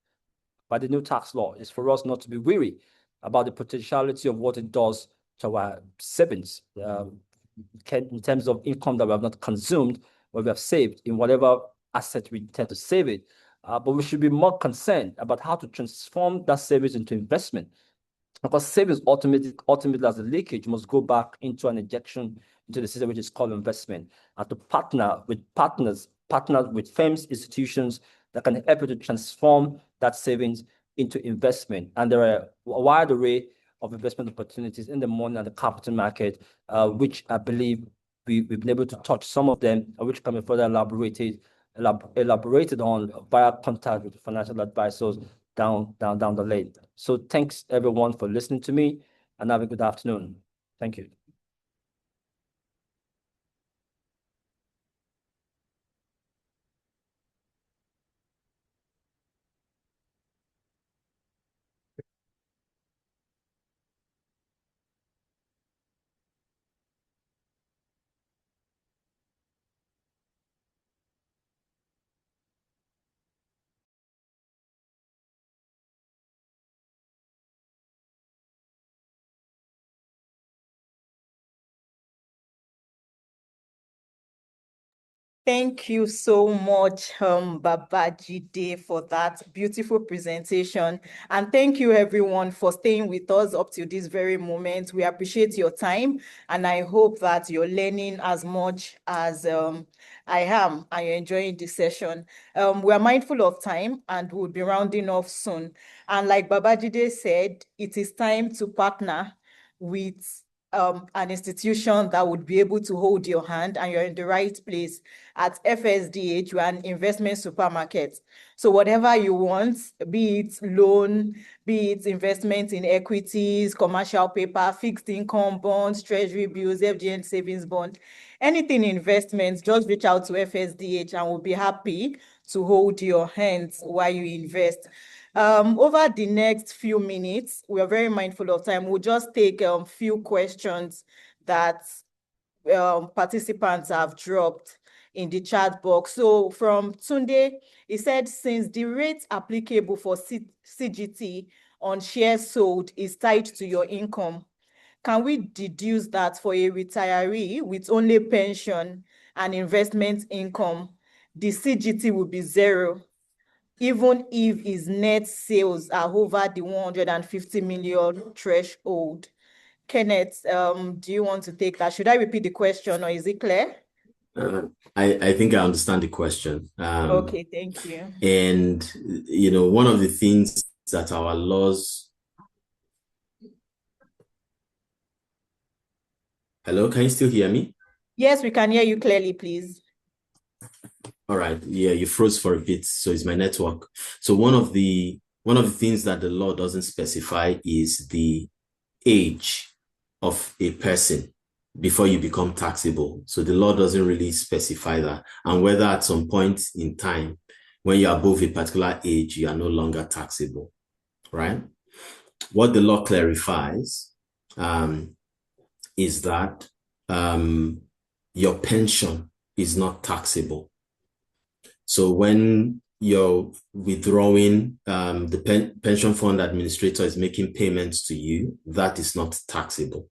by the new tax law. It's for us not to be weary about the potentiality of what it does to our savings in terms of income that we have not consumed, what we have saved in whatever asset we intend to save it. But we should be more concerned about how to transform that savings into investment. Because savings ultimately as a leakage must go back into an injection into the system, which is called investment, and to partner with firms, institutions that can help you to transform that savings into investment. And there are a wide array of investment opportunities in the money and the capital market, which I believe we've been able to touch some of them, which can be further elaborated on via contact with financial advisors down the lane. So thanks everyone for listening to me, and have a good afternoon. Thank you. Thank you so much, Babajide, for that beautiful presentation. And thank you, everyone, for staying with us up to this very moment. We appreciate your time, and I hope that you're learning as much as I am, and you're enjoying this session. We are mindful of time, and we'll be rounding off soon. And like Babajide said, it is time to partner with an institution that would be able to hold your hand, and you're in the right place. At FSDH, we're an investment supermarket. So whatever you want, be it loan, be it investment in equities, commercial paper, fixed income bonds, treasury bills, FGN savings bond, anything investments, just reach out to FSDH and we'll be happy to hold your hands while you invest. Over the next few minutes, we are very mindful of time. We'll just take a few questions that participants have dropped in the chat box. So from Tunde, he said, since the rate applicable for CGT on shares sold is tied to your income, can we deduce that for a retiree with only pension and investment income, the CGT will be zero, even if his net sales are over the 150 million threshold? Kenneth, do you want to take that? Should I repeat the question, or is it clear? I think I understand the question. Okay, thank you. And, one of the things that our laws... Hello, can you still hear me? Yes, we can hear you clearly, please. All right. Yeah, you froze for a bit, so it's my network. So one of the things that the law doesn't specify is the age of a person before you become taxable. So the law doesn't really specify that, and whether at some point in time when you're above a particular age, you are no longer taxable, right? What the law clarifies is that your pension is not taxable. So when you're withdrawing, the pension fund administrator is making payments to you, that is not taxable.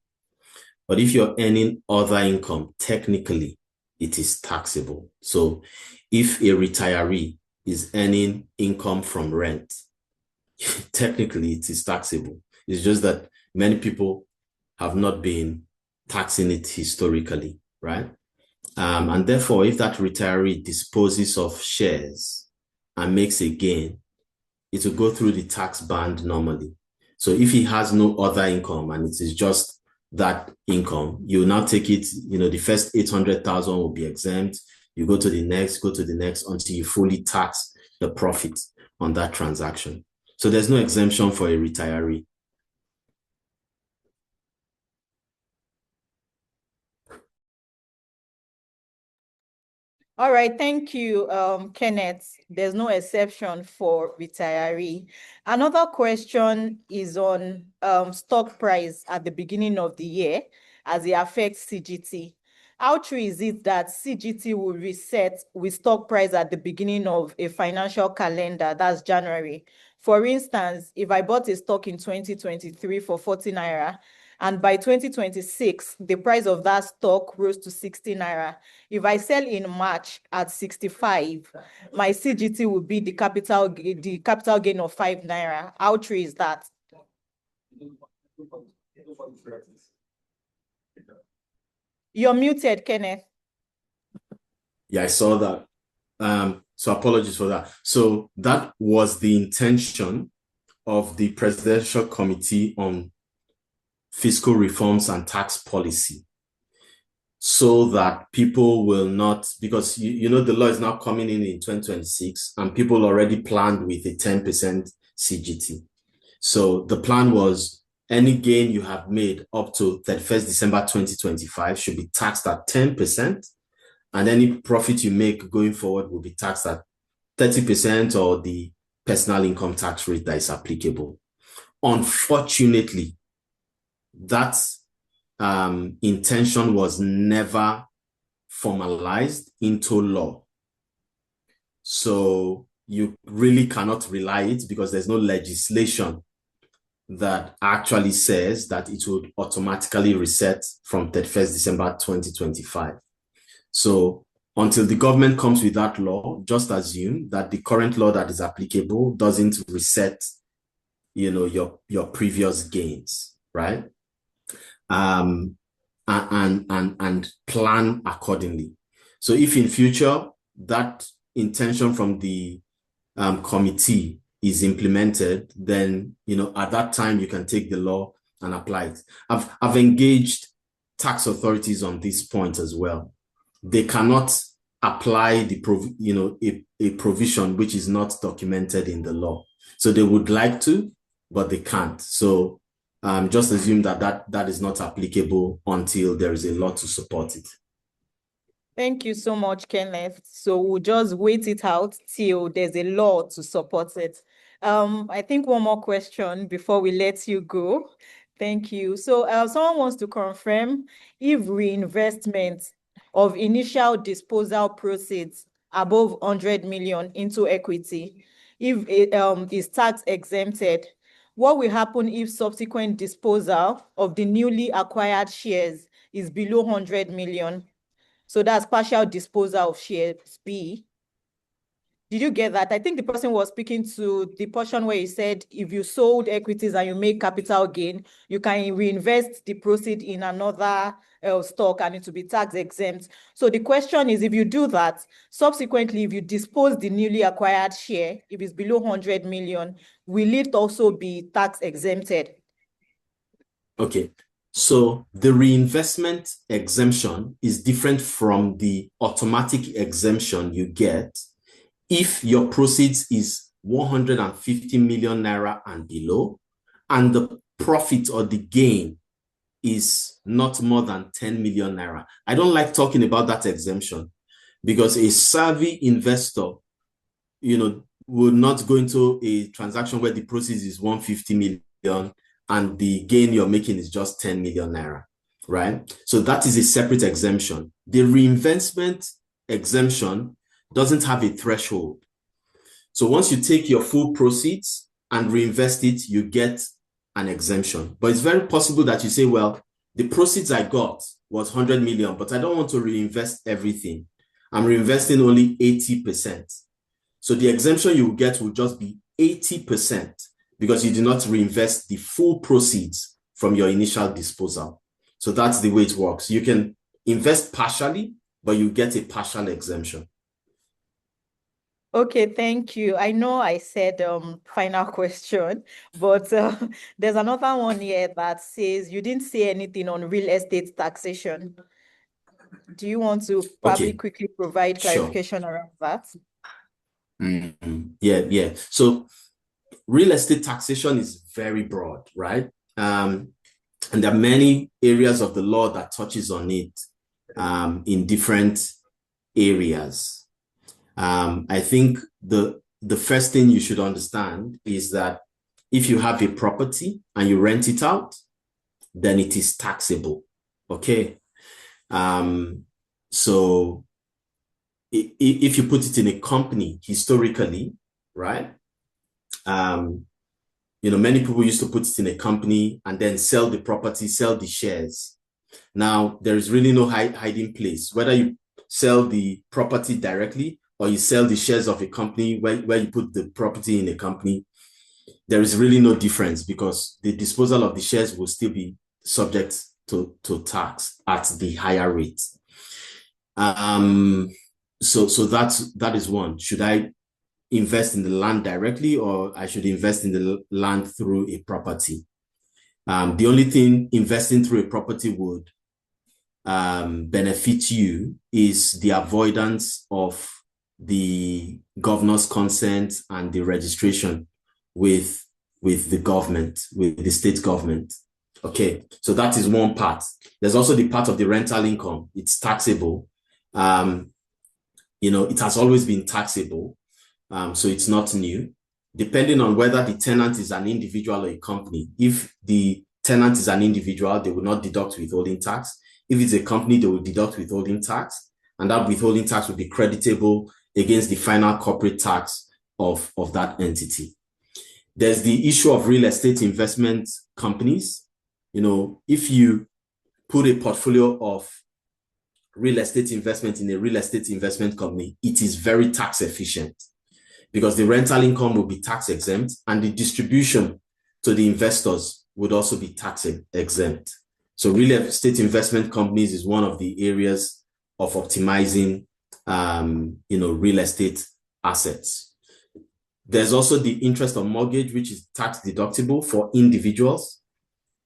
But if you're earning other income, technically, it is taxable. So if a retiree is earning income from rent, technically it is taxable. It's just that many people have not been taxing it historically, right? And therefore, if that retiree disposes of shares and makes a gain, it will go through the tax band normally. So if he has no other income and it is just that income, you now take it, the first 800,000 will be exempt. You go to the next until you fully tax the profit on that transaction. So there's no exemption for a retiree. All right, thank you, Kenneth. There's no exception for retiree. Another question is on stock price at the beginning of the year as it affects CGT. How true is it that CGT will reset with stock price at the beginning of a financial calendar, that's January? For instance, if I bought a stock in 2023 for 40 Naira, and by 2026, the price of that stock rose to 60 Naira. If I sell in March at 65, my CGT will be the capital gain of 5 Naira. How true is that? You're muted, Kenneth. Yeah, I saw that. So apologies for that. So that was the intention of the Presidential Committee on Fiscal Reforms and Tax Policy, so that people will not, because the law is now coming in 2026 and people already planned with a 10% CGT. So the plan was any gain you have made up to 31st December 2025 should be taxed at 10%, and any profit you make going forward will be taxed at 30% or the personal income tax rate that is applicable. Unfortunately, that intention was never formalized into law. So you really cannot rely it because there's no legislation that actually says that it would automatically reset from 31st December 2025. So until the government comes with that law, just assume that the current law that is applicable doesn't reset, your previous gains, right? And plan accordingly. So if in future that intention from the committee is implemented, then at that time you can take the law and apply it. I've engaged tax authorities on this point as well. They cannot apply a provision which is not documented in the law. So they would like to, but they can't. So just assume that is not applicable until there is a law to support it. Thank you so much, Kenneth. So we'll just wait it out till there's a law to support it. I think one more question before we let you go. Thank you. So someone wants to confirm if reinvestment of initial disposal proceeds above 100 million into equity, if it is tax exempted, what will happen if subsequent disposal of the newly acquired shares is below 100 million? So that's partial disposal of shares B. Did you get that? I think the person was speaking to the portion where he said, if you sold equities and you make capital gain, you can reinvest the proceed in another stock and it will be tax exempt. So the question is, if you do that, subsequently, if you dispose the newly acquired share, if it's below 100 million, will it also be tax exempted? Okay. So the reinvestment exemption is different from the automatic exemption you get if your proceeds is 150 million naira and below, and the profit or the gain is not more than 10 million naira. I don't like talking about that exemption because a savvy investor, will not go into a transaction where the proceeds is 150 million and the gain you're making is just 10 million naira, right? So that is a separate exemption. The reinvestment exemption doesn't have a threshold. So once you take your full proceeds and reinvest it, you get an exemption. But it's very possible that you say, well, the proceeds I got was 100 million, but I don't want to reinvest everything. I'm reinvesting only 80%. So the exemption you will get will just be 80% because you do not reinvest the full proceeds from your initial disposal. So that's the way it works. You can invest partially, but you get a partial exemption. Okay, thank you. I know I said final question, but there's another one here that says you didn't say anything on real estate taxation. Do you want to probably quickly provide clarification around that? Yeah. So real estate taxation is very broad, right? And there are many areas of the law that touches on it in different areas. I think the first thing you should understand is that if you have a property and you rent it out, then it is taxable. Okay. So if you put it in a company historically, right? Many people used to put it in a company and then sell the property, sell the shares. Now, there is really no hiding place. Whether you sell the property directly or you sell the shares of a company where you put the property in a company, there is really no difference because the disposal of the shares will still be subject to tax at the higher rate. So that is one. Should I invest in the land directly or I should invest in the land through a property? The only thing investing through a property would benefit you is the avoidance of the governor's consent and the registration with the government, with the state government. Okay, so that is one part. There's also the part of the rental income. It's taxable. It has always been taxable. So it's not new. Depending on whether the tenant is an individual or a company. If the tenant is an individual, they will not deduct withholding tax. If it's a company, they will deduct withholding tax. And that withholding tax will be creditable against the final corporate tax of that entity. There's the issue of real estate investment companies. If you put a portfolio of real estate investment in a real estate investment company, it is very tax efficient because the rental income will be tax exempt and the distribution to the investors would also be tax exempt. So real estate investment companies is one of the areas of optimizing, real estate assets. There's also the interest on mortgage, which is tax deductible for individuals.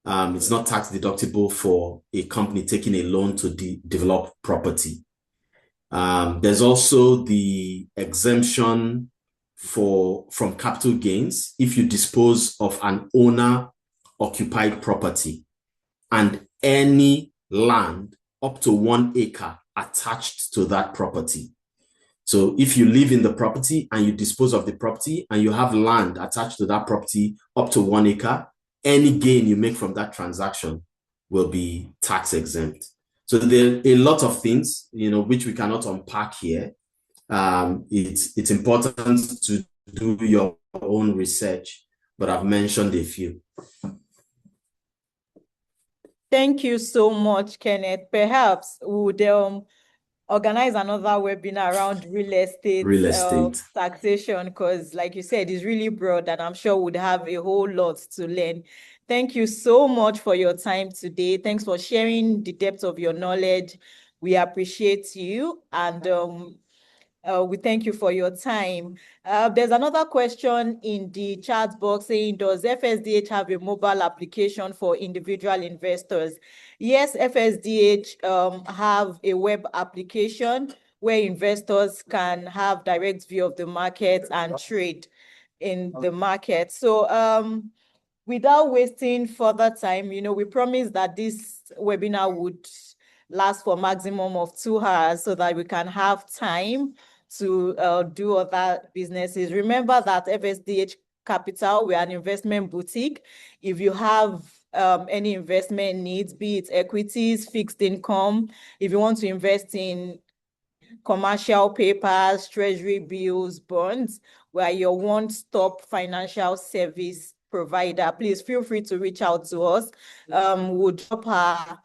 It's not tax deductible for a company taking a loan to develop property. There's also the exemption from capital gains if you dispose of an owner-occupied property and any land up to 1 acre attached to that property. So if you live in the property and you dispose of the property and you have land attached to that property up to 1 acre, any gain you make from that transaction will be tax exempt. So there are a lot of things, which we cannot unpack here. It's important to do your own research, but I've mentioned a few. Thank you so much, Kenneth. Perhaps we would organize another webinar around real estate taxation because, like you said, it's really broad and I'm sure we'd have a whole lot to learn. Thank you so much for your time today. Thanks for sharing the depth of your knowledge. We appreciate you and we thank you for your time. There's another question in the chat box saying, does FSDH have a mobile application for individual investors? Yes, FSDH have a web application where investors can have direct view of the market and trade in the market. So without wasting further time, we promise that this webinar would last for maximum of 2 hours so that we can have time to do other businesses. Remember that FSDH Capital, we're an investment boutique. If you have any investment needs, be it equities, fixed income, if you want to invest in commercial papers, treasury bills, bonds, we're your one-stop financial service provider. Please feel free to reach out to us. We'll drop our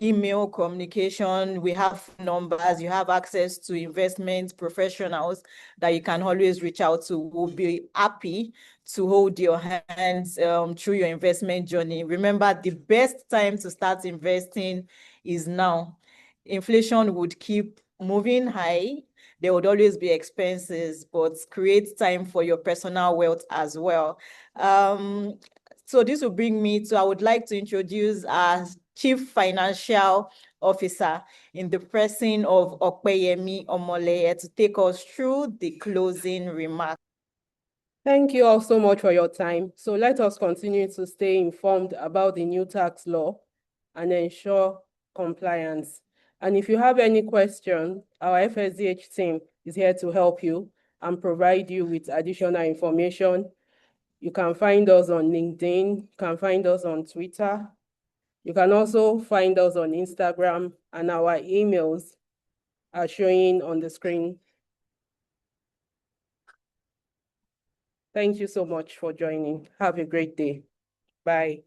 email communication, we have numbers, you have access to investment professionals that you can always reach out to. We'll be happy to hold your hands through your investment journey. Remember, the best time to start investing is now. Inflation would keep moving high. There would always be expenses, but create time for your personal wealth as well. So this will bring me to, I would like to introduce our Chief Financial Officer in the person of Opeyemi Omoleye to take us through the closing remarks. Thank you all so much for your time. So let us continue to stay informed about the new tax law and ensure compliance. And if you have any questions, our FSDH team is here to help you and provide you with additional information. You can find us on LinkedIn, you can find us on Twitter. You can also find us on Instagram, and our emails are showing on the screen. Thank you so much for joining. Have a great day. Bye.